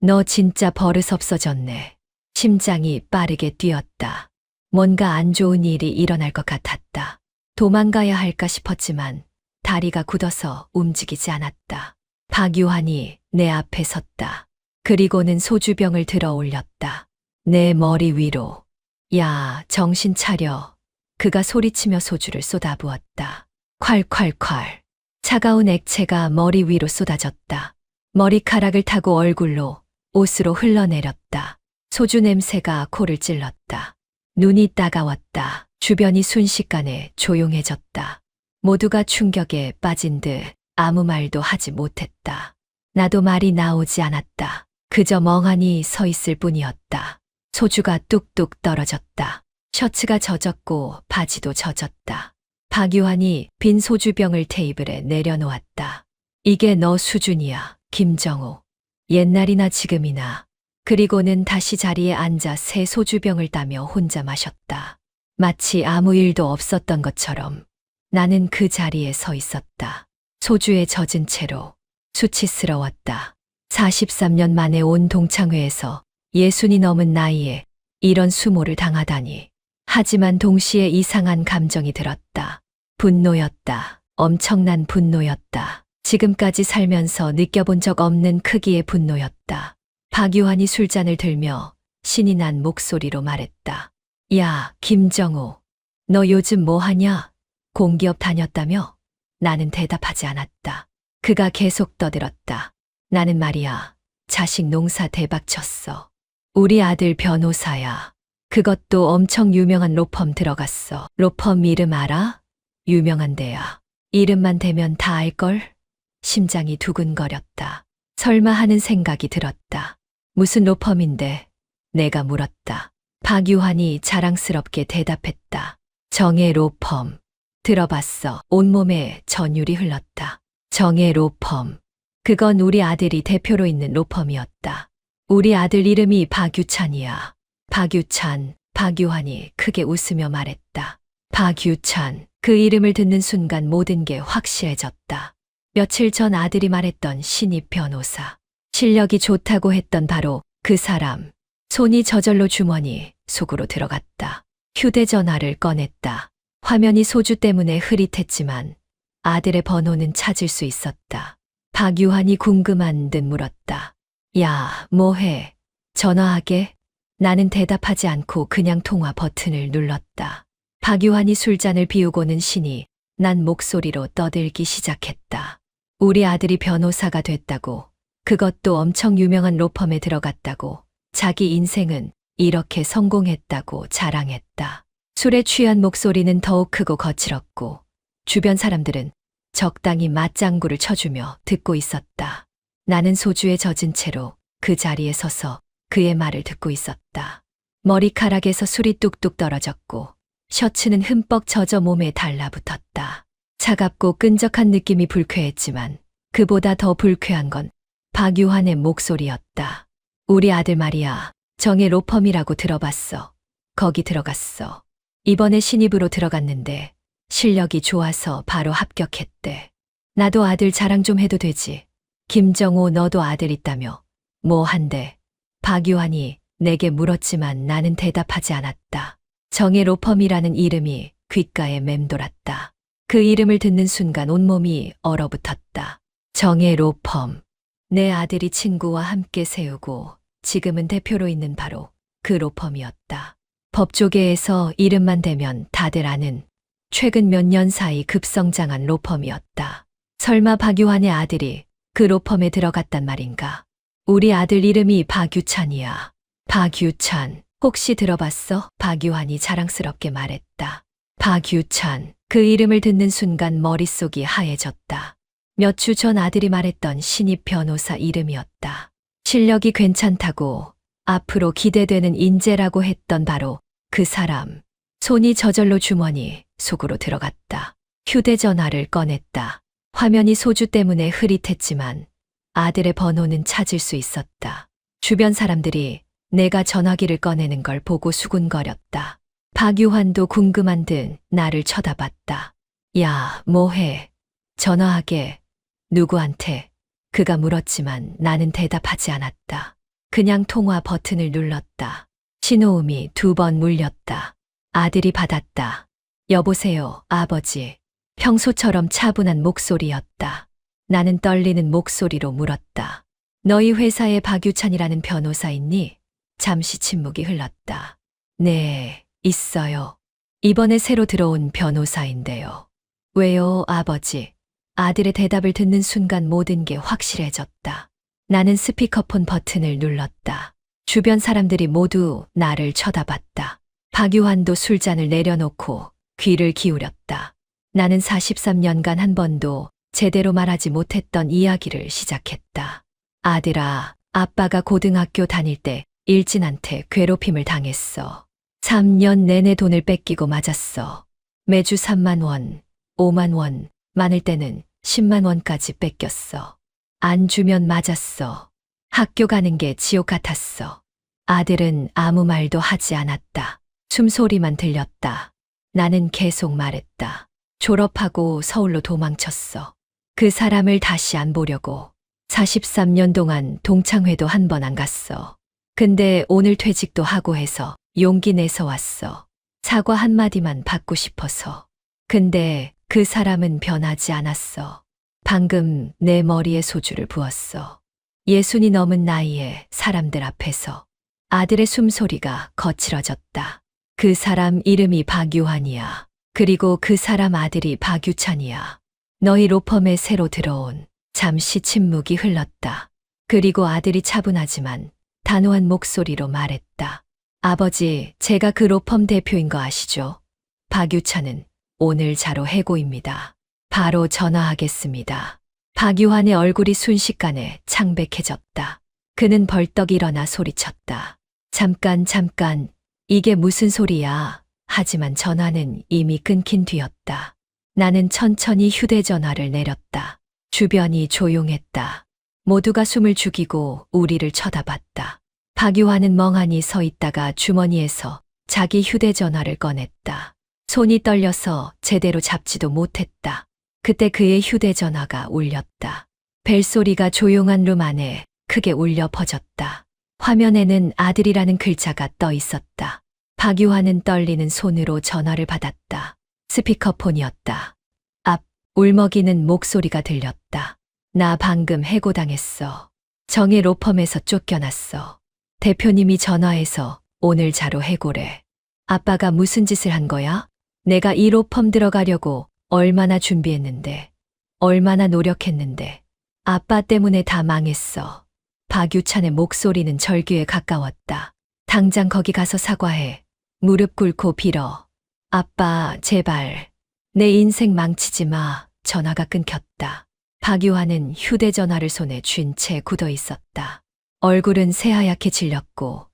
너 진짜 버릇 없어졌네. 심장이 빠르게 뛰었다. 뭔가 안 좋은 일이 일어날 것 같았다. 도망가야 할까 싶었지만 다리가 굳어서 움직이지 않았다. 박유환이 내 앞에 섰다. 그리고는 소주병을 들어 올렸다. 내 머리 위로. 야, 정신 차려. 그가 소리치며 소주를 쏟아부었다. 콸콸콸. 차가운 액체가 머리 위로 쏟아졌다. 머리카락을 타고 얼굴로, 옷으로 흘러내렸다. 소주 냄새가 코를 찔렀다. 눈이 따가웠다. 주변이 순식간에 조용해졌다. 모두가 충격에 빠진 듯 아무 말도 하지 못했다. 나도 말이 나오지 않았다. 그저 멍하니 서 있을 뿐이었다. 소주가 뚝뚝 떨어졌다. 셔츠가 젖었고 바지도 젖었다. 박유환이 빈 소주병을 테이블에 내려놓았다. 이게 너 수준이야, 김정우. 옛날이나 지금이나. 그리고는 다시 자리에 앉아 새 소주병을 따며 혼자 마셨다. 마치 아무 일도 없었던 것처럼 나는 그 자리에 서 있었다. 소주에 젖은 채로 수치스러웠다. 43년 만에 온 동창회에서 60이 넘은 나이에 이런 수모를 당하다니. 하지만 동시에 이상한 감정이 들었다. 분노였다. 엄청난 분노였다. 지금까지 살면서 느껴본 적 없는 크기의 분노였다. 박유환이 술잔을 들며 신이 난 목소리로 말했다. 야, 김정우. 너 요즘 뭐 하냐? 공기업 다녔다며? 나는 대답하지 않았다. 그가 계속 떠들었다. 나는 말이야, 자식 농사 대박 쳤어. 우리 아들 변호사야. 그것도 엄청 유명한 로펌 들어갔어. 로펌 이름 알아? 유명한 데야. 이름만 대면 다 알걸? 심장이 두근거렸다. 설마 하는 생각이 들었다. 무슨 로펌인데? 내가 물었다. 박유환이 자랑스럽게 대답했다. 정의 로펌. 들어봤어. 온몸에 전율이 흘렀다. 정의 로펌. 그건 우리 아들이 대표로 있는 로펌이었다. 우리 아들 이름이 박유찬이야. 박유찬. 박유환이 크게 웃으며 말했다. 박유찬. 그 이름을 듣는 순간 모든 게 확실해졌다. 며칠 전 아들이 말했던 신입 변호사. 실력이 좋다고 했던 바로 그 사람. 손이 저절로 주머니 속으로 들어갔다. 휴대전화를 꺼냈다. 화면이 소주 때문에 흐릿했지만 아들의 번호는 찾을 수 있었다. 박유환이 궁금한 듯 물었다. 야, 뭐해? 전화하게? 나는 대답하지 않고 그냥 통화 버튼을 눌렀다. 박유환이 술잔을 비우고는 신이 난 목소리로 떠들기 시작했다. 우리 아들이 변호사가 됐다고, 그것도 엄청 유명한 로펌에 들어갔다고, 자기 인생은 이렇게 성공했다고 자랑했다. 술에 취한 목소리는 더욱 크고 거칠었고 주변 사람들은 적당히 맞장구를 쳐주며 듣고 있었다. 나는 소주에 젖은 채로 그 자리에 서서 그의 말을 듣고 있었다. 머리카락에서 술이 뚝뚝 떨어졌고 셔츠는 흠뻑 젖어 몸에 달라붙었다. 차갑고 끈적한 느낌이 불쾌했지만 그보다 더 불쾌한 건 박유환의 목소리였다. 우리 아들 말이야. 정의 로펌이라고 들어봤어. 거기 들어갔어. 이번에 신입으로 들어갔는데 실력이 좋아서 바로 합격했대. 나도 아들 자랑 좀 해도 되지. 김정우 너도 아들 있다며. 뭐 한대. 박유환이 내게 물었지만 나는 대답하지 않았다. 정의 로펌이라는 이름이 귓가에 맴돌았다. 그 이름을 듣는 순간 온몸이 얼어붙었다. 정의 로펌. 내 아들이 친구와 함께 세우고 지금은 대표로 있는 바로 그 로펌이었다. 법조계에서 이름만 대면 다들 아는 최근 몇 년 사이 급성장한 로펌이었다. 설마 박유환의 아들이 그 로펌에 들어갔단 말인가? 우리 아들 이름이 박유찬이야. 박유찬. 혹시 들어봤어? 박유환이 자랑스럽게 말했다. 박유찬. 그 이름을 듣는 순간 머릿속이 하얘졌다. 몇 주 전 아들이 말했던 신입 변호사 이름이었다. 실력이 괜찮다고 앞으로 기대되는 인재라고 했던 바로 그 사람. 손이 저절로 주머니 속으로 들어갔다. 휴대전화를 꺼냈다. 화면이 소주 때문에 흐릿했지만 아들의 번호는 찾을 수 있었다. 주변 사람들이 내가 전화기를 꺼내는 걸 보고 수군거렸다. 박유환도 궁금한 듯 나를 쳐다봤다. 야, 뭐해? 전화하게. 누구한테? 그가 물었지만 나는 대답하지 않았다. 그냥 통화 버튼을 눌렀다. 신호음이 2번 물렸다. 아들이 받았다. 여보세요, 아버지. 평소처럼 차분한 목소리였다. 나는 떨리는 목소리로 물었다. 너희 회사에 박유찬이라는 변호사 있니? 잠시 침묵이 흘렀다. 네, 있어요. 이번에 새로 들어온 변호사인데요. 왜요, 아버지? 아들의 대답을 듣는 순간 모든 게 확실해졌다. 나는 스피커폰 버튼을 눌렀다. 주변 사람들이 모두 나를 쳐다봤다. 박유환도 술잔을 내려놓고 귀를 기울였다. 나는 43년간 한 번도 제대로 말하지 못했던 이야기를 시작했다. 아들아, 아빠가 고등학교 다닐 때 일진한테 괴롭힘을 당했어. 3년 내내 돈을 뺏기고 맞았어. 매주 3만 원, 5만 원, 많을 때는 10만 원까지 뺏겼어. 안 주면 맞았어. 학교 가는 게 지옥 같았어. 아들은 아무 말도 하지 않았다. 숨소리만 들렸다. 나는 계속 말했다. 졸업하고 서울로 도망쳤어. 그 사람을 다시 안 보려고. 43년 동안 동창회도 한 번 안 갔어. 근데 오늘 퇴직도 하고 해서 용기 내서 왔어. 사과 한마디만 받고 싶어서. 근데 그 사람은 변하지 않았어. 방금 내 머리에 소주를 부었어. 예순이 넘은 나이에 사람들 앞에서 아들의 숨소리가 거칠어졌다. 그 사람 이름이 박유환이야. 그리고 그 사람 아들이 박유찬이야. 너희 로펌에 새로 들어온. 잠시 침묵이 흘렀다. 그리고 아들이 차분하지만 단호한 목소리로 말했다. 아버지, 제가 그 로펌 대표인 거 아시죠? 박유찬은 오늘 자로 해고입니다. 바로 전화하겠습니다. 박유환의 얼굴이 순식간에 창백해졌다. 그는 벌떡 일어나 소리쳤다. 잠깐, 이게 무슨 소리야? 하지만 전화는 이미 끊긴 뒤였다. 나는 천천히 휴대전화를 내렸다. 주변이 조용했다. 모두가 숨을 죽이고 우리를 쳐다봤다. 박유환은 멍하니 서 있다가 주머니에서 자기 휴대전화를 꺼냈다. 손이 떨려서 제대로 잡지도 못했다. 그때 그의 휴대전화가 울렸다. 벨소리가 조용한 룸 안에 크게 울려 퍼졌다. 화면에는 아들이라는 글자가 떠 있었다. 박유환은 떨리는 손으로 전화를 받았다. 스피커폰이었다. 앞, 울먹이는 목소리가 들렸다. 나 방금 해고당했어. 정의 로펌에서 쫓겨났어. 대표님이 전화해서 오늘 자로 해고래. 아빠가 무슨 짓을 한 거야? 내가 이 로펌 들어가려고 얼마나 준비했는데, 얼마나 노력했는데. 아빠 때문에 다 망했어. 박유찬의 목소리는 절규에 가까웠다. 당장 거기 가서 사과해. 무릎 꿇고 빌어. 아빠, 제발. 내 인생 망치지 마. 전화가 끊겼다. 박유환은 휴대전화를 손에 쥔 채 굳어 있었다. 얼굴은 새하얗게 질렸고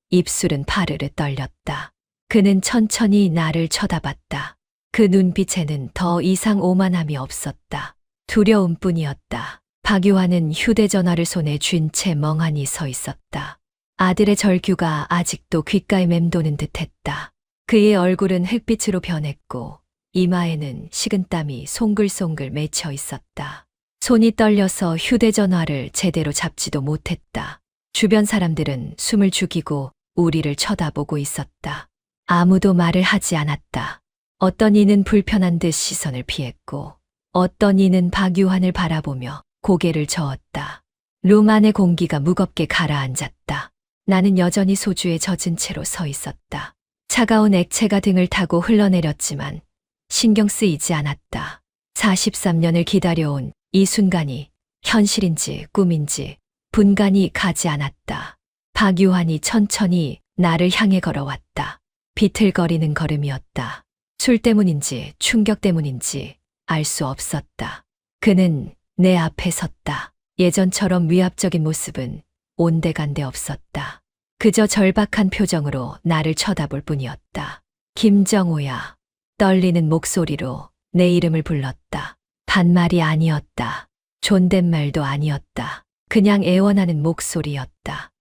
입술은 파르르 떨렸다. 그는 천천히 나를 쳐다봤다. 그 눈빛에는 더 이상 오만함이 없었다. 두려움뿐이었다. 박유환은 휴대전화를 손에 쥔 채 멍하니 서 있었다. 아들의 절규가 아직도 귓가에 맴도는 듯했다. 그의 얼굴은 흙빛으로 변했고 이마에는 식은땀이 송글송글 맺혀 있었다. 손이 떨려서 휴대전화를 제대로 잡지도 못했다. 주변 사람들은 숨을 죽이고 우리를 쳐다보고 있었다. 아무도 말을 하지 않았다. 어떤 이는 불편한 듯 시선을 피했고 어떤 이는 박유환을 바라보며 고개를 저었다. 룸 안의 공기가 무겁게 가라앉았다. 나는 여전히 소주에 젖은 채로 서 있었다. 차가운 액체가 등을 타고 흘러내렸지만 신경 쓰이지 않았다. 43년을 기다려온 이 순간이 현실인지 꿈인지 분간이 가지 않았다. 박유환이 천천히 나를 향해 걸어왔다. 비틀거리는 걸음이었다. 술 때문인지 충격 때문인지 알 수 없었다. 그는 내 앞에 섰다. 예전처럼 위압적인 모습은 온데간데 없었다. 그저 절박한 표정으로 나를 쳐다볼 뿐이었다. 김정호야. 떨리는 목소리로 내 이름을 불렀다. 반말이 아니었다. 존댓말도 아니었다. 그냥 애원하는 목소리였다.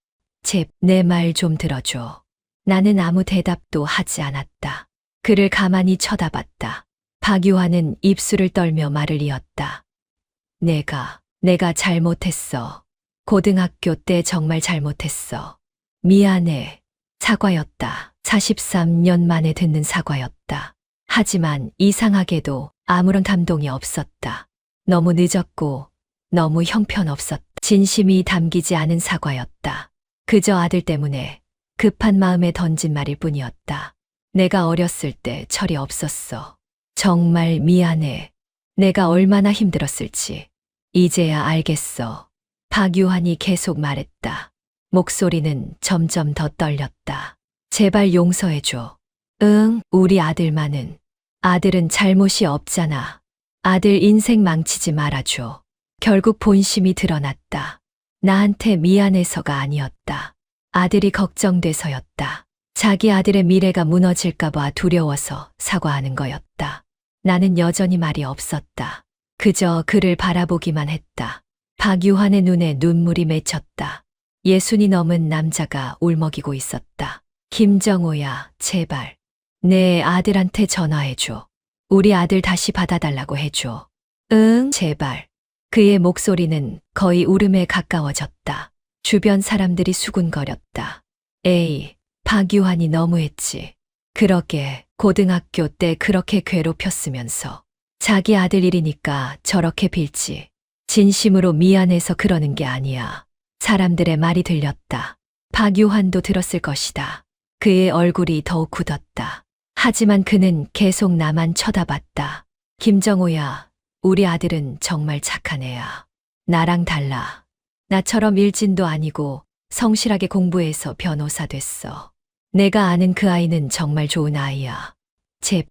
내 말 좀 들어줘. 나는 아무 대답도 하지 않았다. 그를 가만히 쳐다봤다. 박유환은 입술을 떨며 말을 이었다. 내가 잘못했어. 고등학교 때 정말 잘못했어. 미안해. 사과였다. 43년 만에 듣는 사과였다. 하지만 이상하게도 아무런 감동이 없었다. 너무 늦었고 너무 형편없었다. 진심이 담기지 않은 사과였다. 그저 아들 때문에 급한 마음에 던진 말일 뿐이었다. 내가 어렸을 때 철이 없었어. 정말 미안해. 내가 얼마나 힘들었을지 이제야 알겠어. 박유환이 계속 말했다. 목소리는 점점 더 떨렸다. 제발 용서해줘. 응, 우리 아들만은. 아들은 잘못이 없잖아. 아들 인생 망치지 말아줘. 결국 본심이 드러났다. 나한테 미안해서가 아니었다. 아들이 걱정돼서였다. 자기 아들의 미래가 무너질까봐 두려워서 사과하는 거였다. 나는 여전히 말이 없었다. 그저 그를 바라보기만 했다. 박유환의 눈에 눈물이 맺혔다. 60이 넘은 남자가 울먹이고 있었다. 김정호야, 제발. 내 아들한테 전화해줘. 우리 아들 다시 받아달라고 해줘. 응, 제발. 그의 목소리는 거의 울음에 가까워졌다. 주변 사람들이 수군거렸다. 에이, 박유환이 너무했지. 그러게 고등학교 때 그렇게 괴롭혔으면서 자기 아들 일이니까 저렇게 빌지. 진심으로 미안해서 그러는 게 아니야. 사람들의 말이 들렸다. 박유환도 들었을 것이다. 그의 얼굴이 더욱 굳었다. 하지만 그는 계속 나만 쳐다봤다. 김정호야, 우리 아들은 정말 착한 애야. 나랑 달라. 나처럼 일진도 아니고 성실하게 공부해서 변호사 됐어. 내가 아는 그 아이는 정말 좋은 아이야.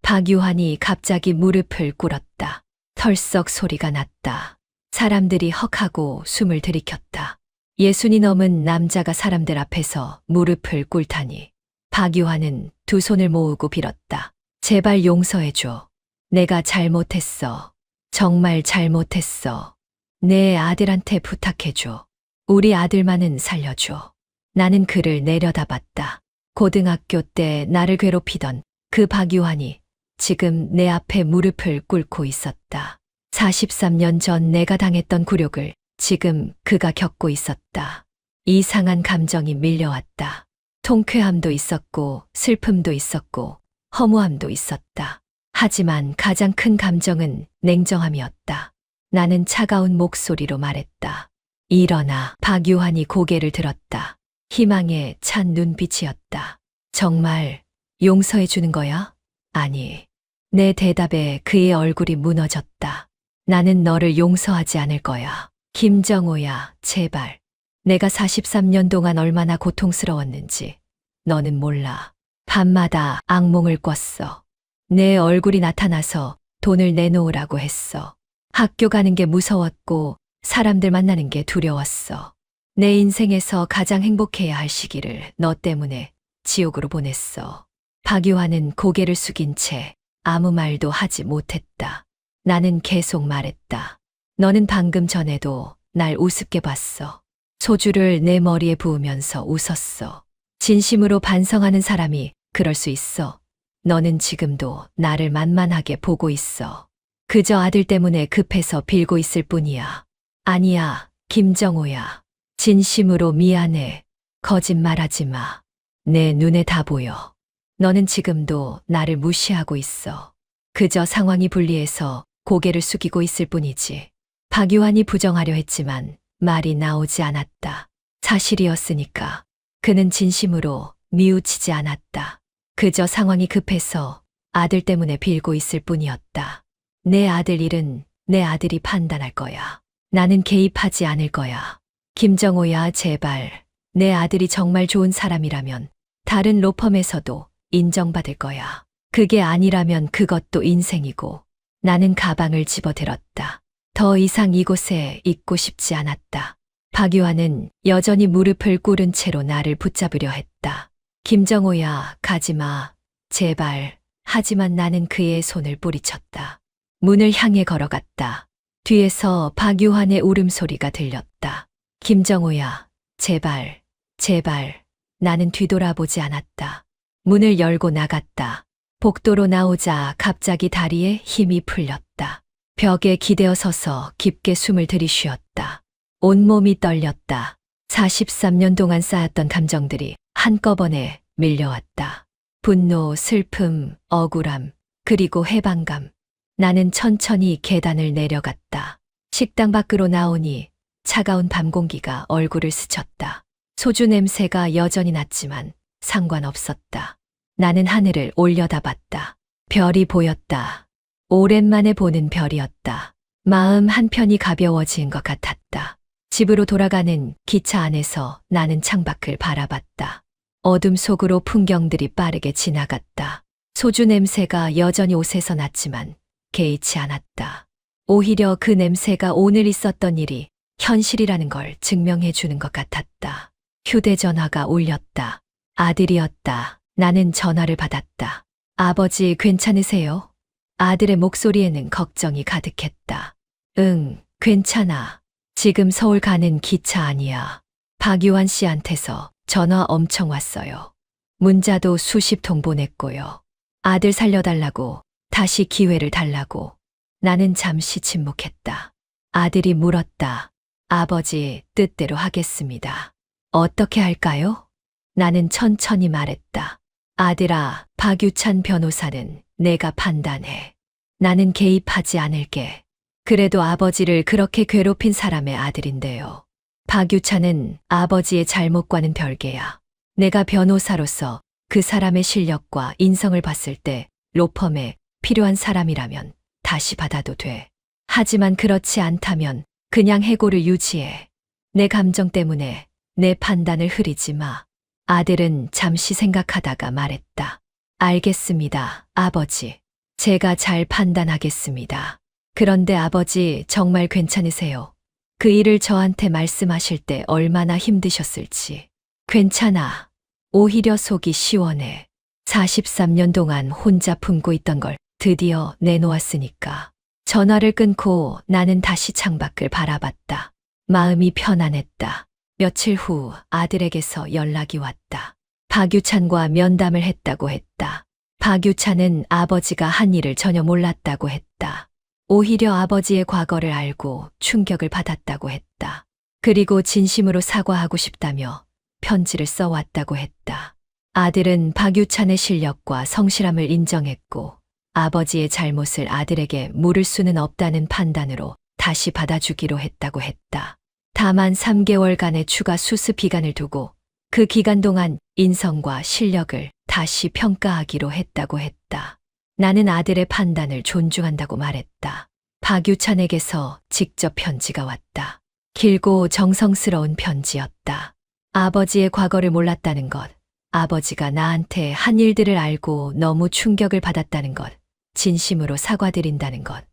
박유환이 갑자기 무릎을 꿇었다. 털썩 소리가 났다. 사람들이 헉하고 숨을 들이켰다. 60이 넘은 남자가 사람들 앞에서 무릎을 꿇다니. 박유환은 두 손을 모으고 빌었다. 제발 용서해줘. 내가 잘못했어. 정말 잘못했어. 내 아들한테 부탁해줘. 우리 아들만은 살려줘. 나는 그를 내려다봤다. 고등학교 때 나를 괴롭히던 그 박유환이 지금 내 앞에 무릎을 꿇고 있었다. 43년 전 내가 당했던 굴욕을 지금 그가 겪고 있었다. 이상한 감정이 밀려왔다. 통쾌함도 있었고 슬픔도 있었고 허무함도 있었다. 하지만 가장 큰 감정은 냉정함이었다. 나는 차가운 목소리로 말했다. 일어나. 박유환이 고개를 들었다. 희망에 찬 눈빛이었다. 정말 용서해 주는 거야? 아니. 내 대답에 그의 얼굴이 무너졌다. 나는 너를 용서하지 않을 거야. 김정호야, 제발. 내가 43년 동안 얼마나 고통스러웠는지 너는 몰라. 밤마다 악몽을 꿨어. 내 얼굴이 나타나서 돈을 내놓으라고 했어. 학교 가는 게 무서웠고 사람들 만나는 게 두려웠어. 내 인생에서 가장 행복해야 할 시기를 너 때문에 지옥으로 보냈어. 박유환은 고개를 숙인 채 아무 말도 하지 못했다. 나는 계속 말했다. 너는 방금 전에도 날 우습게 봤어. 소주를 내 머리에 부으면서 웃었어. 진심으로 반성하는 사람이 그럴 수 있어. 너는 지금도 나를 만만하게 보고 있어. 그저 아들 때문에 급해서 빌고 있을 뿐이야. 아니야, 김정호야. 진심으로 미안해. 거짓말하지 마. 내 눈에 다 보여. 너는 지금도 나를 무시하고 있어. 그저 상황이 불리해서 고개를 숙이고 있을 뿐이지. 박유환이 부정하려 했지만 말이 나오지 않았다. 사실이었으니까. 그는 진심으로 뉘우치지 않았다. 그저 상황이 급해서 아들 때문에 빌고 있을 뿐이었다. 내 아들 일은 내 아들이 판단할 거야. 나는 개입하지 않을 거야. 김정호야, 제발. 내 아들이 정말 좋은 사람이라면 다른 로펌에서도 인정받을 거야. 그게 아니라면 그것도 인생이고. 나는 가방을 집어들었다. 더 이상 이곳에 있고 싶지 않았다. 박유환은 여전히 무릎을 꿇은 채로 나를 붙잡으려 했다. 김정호야, 가지마. 제발. 하지만 나는 그의 손을 뿌리쳤다. 문을 향해 걸어갔다. 뒤에서 박유환의 울음소리가 들렸다. 김정호야, 제발, 제발. 나는 뒤돌아보지 않았다. 문을 열고 나갔다. 복도로 나오자 갑자기 다리에 힘이 풀렸다. 벽에 기대어 서서 깊게 숨을 들이쉬었다. 온몸이 떨렸다. 43년 동안 쌓였던 감정들이 한꺼번에 밀려왔다. 분노, 슬픔, 억울함, 그리고 해방감. 나는 천천히 계단을 내려갔다. 식당 밖으로 나오니 차가운 밤 공기가 얼굴을 스쳤다. 소주 냄새가 여전히 났지만 상관없었다. 나는 하늘을 올려다봤다. 별이 보였다. 오랜만에 보는 별이었다. 마음 한편이 가벼워진 것 같았다. 집으로 돌아가는 기차 안에서 나는 창밖을 바라봤다. 어둠 속으로 풍경들이 빠르게 지나갔다. 소주 냄새가 여전히 옷에서 났지만 개의치 않았다. 오히려 그 냄새가 오늘 있었던 일이 현실이라는 걸 증명해 주는 것 같았다. 휴대전화가 울렸다. 아들이었다. 나는 전화를 받았다. 아버지, 괜찮으세요? 아들의 목소리에는 걱정이 가득했다. 응, 괜찮아. 지금 서울 가는 기차 아니야. 박유환 씨한테서 전화 엄청 왔어요. 문자도 수십 통 보냈고요. 아들 살려달라고, 다시 기회를 달라고. 나는 잠시 침묵했다. 아들이 물었다. 아버지, 뜻대로 하겠습니다. 어떻게 할까요? 나는 천천히 말했다. 아들아, 박유찬 변호사는 내가 판단해. 나는 개입하지 않을게. 그래도 아버지를 그렇게 괴롭힌 사람의 아들인데요. 박유찬은 아버지의 잘못과는 별개야. 내가 변호사로서 그 사람의 실력과 인성을 봤을 때 로펌에 필요한 사람이라면 다시 받아도 돼. 하지만 그렇지 않다면 그냥 해고를 유지해. 내 감정 때문에 내 판단을 흐리지 마. 아들은 잠시 생각하다가 말했다. 알겠습니다, 아버지. 제가 잘 판단하겠습니다. 그런데 아버지 정말 괜찮으세요? 그 일을 저한테 말씀하실 때 얼마나 힘드셨을지. 괜찮아. 오히려 속이 시원해. 43년 동안 혼자 품고 있던 걸 드디어 내놓았으니까. 전화를 끊고 나는 다시 창밖을 바라봤다. 마음이 편안했다. 며칠 후 아들에게서 연락이 왔다. 박유찬과 면담을 했다고 했다. 박유찬은 아버지가 한 일을 전혀 몰랐다고 했다. 오히려 아버지의 과거를 알고 충격을 받았다고 했다. 그리고 진심으로 사과하고 싶다며 편지를 써왔다고 했다. 아들은 박유찬의 실력과 성실함을 인정했고 아버지의 잘못을 아들에게 물을 수는 없다는 판단으로 다시 받아주기로 했다고 했다. 다만 3개월간의 추가 수습 기간을 두고 그 기간 동안 인성과 실력을 다시 평가하기로 했다고 했다. 나는 아들의 판단을 존중한다고 말했다. 박유찬에게서 직접 편지가 왔다. 길고 정성스러운 편지였다. 아버지의 과거를 몰랐다는 것, 아버지가 나한테 한 일들을 알고 너무 충격을 받았다는 것, 진심으로 사과드린다는 것,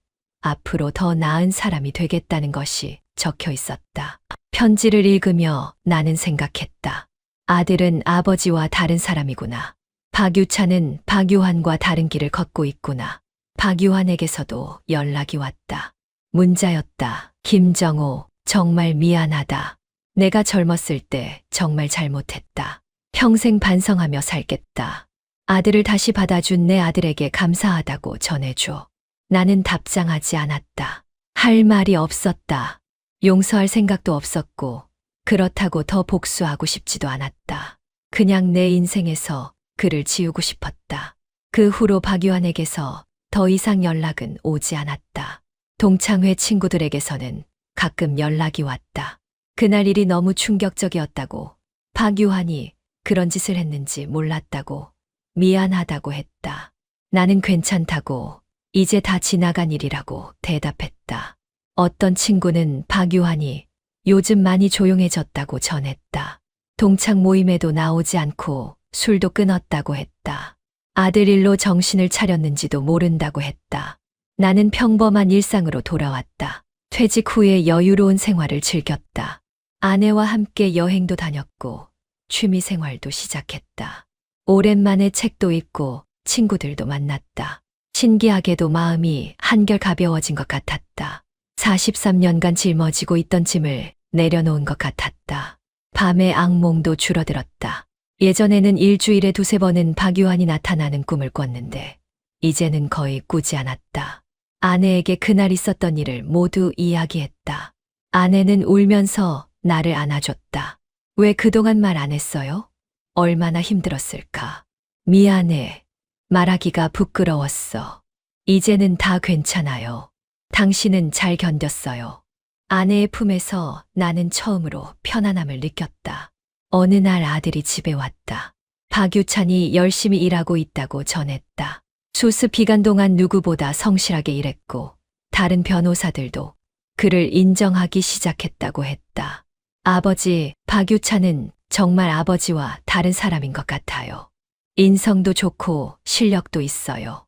앞으로 더 나은 사람이 되겠다는 것이 적혀 있었다. 편지를 읽으며 나는 생각했다. 아들은 아버지와 다른 사람이구나. 박유찬은 박유환과 다른 길을 걷고 있구나. 박유환에게서도 연락이 왔다. 문자였다. 김정호, 정말 미안하다. 내가 젊었을 때 정말 잘못했다. 평생 반성하며 살겠다. 아들을 다시 받아준 내 아들에게 감사하다고 전해줘. 나는 답장하지 않았다. 할 말이 없었다. 용서할 생각도 없었고, 그렇다고 더 복수하고 싶지도 않았다. 그냥 내 인생에서 그를 지우고 싶었다. 그 후로 박유환에게서 더 이상 연락은 오지 않았다. 동창회 친구들에게서는 가끔 연락이 왔다. 그날 일이 너무 충격적이었다고, 박유환이 그런 짓을 했는지 몰랐다고, 미안하다고 했다. 나는 괜찮다고, 이제 다 지나간 일이라고 대답했다. 어떤 친구는 박유환이 요즘 많이 조용해졌다고 전했다. 동창 모임에도 나오지 않고 술도 끊었다고 했다. 아들 일로 정신을 차렸는지도 모른다고 했다. 나는 평범한 일상으로 돌아왔다. 퇴직 후에 여유로운 생활을 즐겼다. 아내와 함께 여행도 다녔고 취미 생활도 시작했다. 오랜만에 책도 읽고 친구들도 만났다. 신기하게도 마음이 한결 가벼워진 것 같았다. 43년간 짊어지고 있던 짐을 내려놓은 것 같았다. 밤의 악몽도 줄어들었다. 예전에는 일주일에 2~3번은 박유환이 나타나는 꿈을 꿨는데 이제는 거의 꾸지 않았다. 아내에게 그날 있었던 일을 모두 이야기했다. 아내는 울면서 나를 안아줬다. 왜 그동안 말 안 했어요? 얼마나 힘들었을까. 미안해. 말하기가 부끄러웠어. 이제는 다 괜찮아요. 당신은 잘 견뎠어요. 아내의 품에서 나는 처음으로 편안함을 느꼈다. 어느 날 아들이 집에 왔다. 박유찬이 열심히 일하고 있다고 전했다. 수습 기간 동안 누구보다 성실하게 일했고 다른 변호사들도 그를 인정하기 시작했다고 했다. 아버지, 박유찬은 정말 아버지와 다른 사람인 것 같아요. 인성도 좋고 실력도 있어요.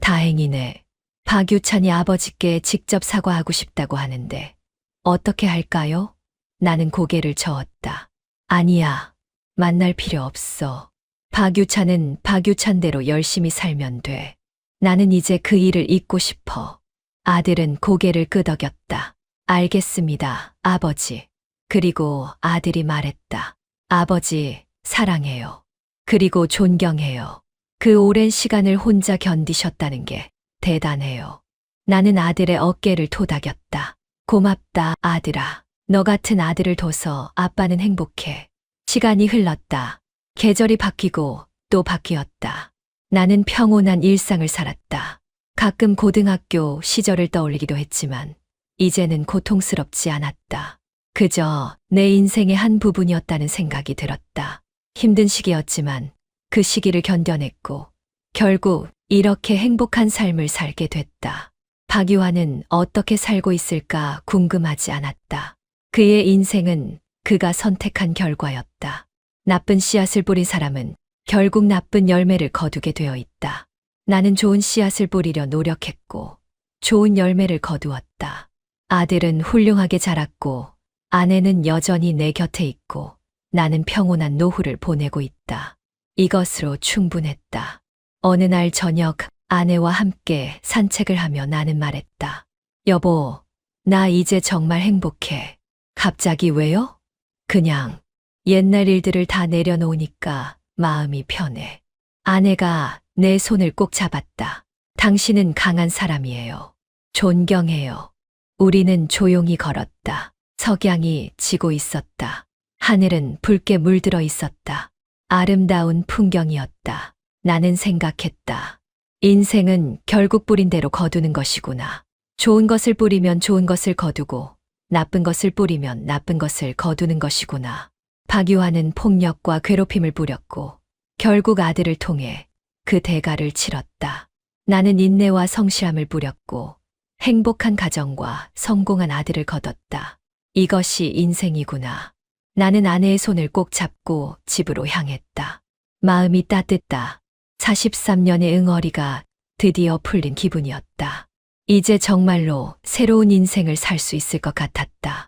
다행이네. 박유찬이 아버지께 직접 사과하고 싶다고 하는데 어떻게 할까요? 나는 고개를 저었다. 아니야. 만날 필요 없어. 박유찬은 박유찬대로 열심히 살면 돼. 나는 이제 그 일을 잊고 싶어. 아들은 고개를 끄덕였다. 알겠습니다, 아버지. 그리고 아들이 말했다. 아버지, 사랑해요. 그리고 존경해요. 그 오랜 시간을 혼자 견디셨다는 게 대단해요. 나는 아들의 어깨를 토닥였다. 고맙다, 아들아. 너 같은 아들을 둬서 아빠는 행복해. 시간이 흘렀다. 계절이 바뀌고 또 바뀌었다. 나는 평온한 일상을 살았다. 가끔 고등학교 시절을 떠올리기도 했지만 이제는 고통스럽지 않았다. 그저 내 인생의 한 부분이었다는 생각이 들었다. 힘든 시기였지만 그 시기를 견뎌냈고 결국 이렇게 행복한 삶을 살게 됐다. 박유환은 어떻게 살고 있을까 궁금하지 않았다. 그의 인생은 그가 선택한 결과였다. 나쁜 씨앗을 뿌린 사람은 결국 나쁜 열매를 거두게 되어 있다. 나는 좋은 씨앗을 뿌리려 노력했고 좋은 열매를 거두었다. 아들은 훌륭하게 자랐고 아내는 여전히 내 곁에 있고 나는 평온한 노후를 보내고 있다. 이것으로 충분했다. 어느 날 저녁 아내와 함께 산책을 하며 나는 말했다. 여보, 나 이제 정말 행복해. 갑자기 왜요? 그냥 옛날 일들을 다 내려놓으니까 마음이 편해. 아내가 내 손을 꼭 잡았다. 당신은 강한 사람이에요. 존경해요. 우리는 조용히 걸었다. 석양이 지고 있었다. 하늘은 붉게 물들어 있었다. 아름다운 풍경이었다. 나는 생각했다. 인생은 결국 뿌린 대로 거두는 것이구나. 좋은 것을 뿌리면 좋은 것을 거두고 나쁜 것을 뿌리면 나쁜 것을 거두는 것이구나. 박유환은 폭력과 괴롭힘을 부렸고 결국 아들을 통해 그 대가를 치렀다. 나는 인내와 성실함을 부렸고 행복한 가정과 성공한 아들을 거뒀다. 이것이 인생이구나. 나는 아내의 손을 꼭 잡고 집으로 향했다. 마음이 따뜻했다. 43년의 응어리가 드디어 풀린 기분이었다. 이제 정말로 새로운 인생을 살 수 있을 것 같았다.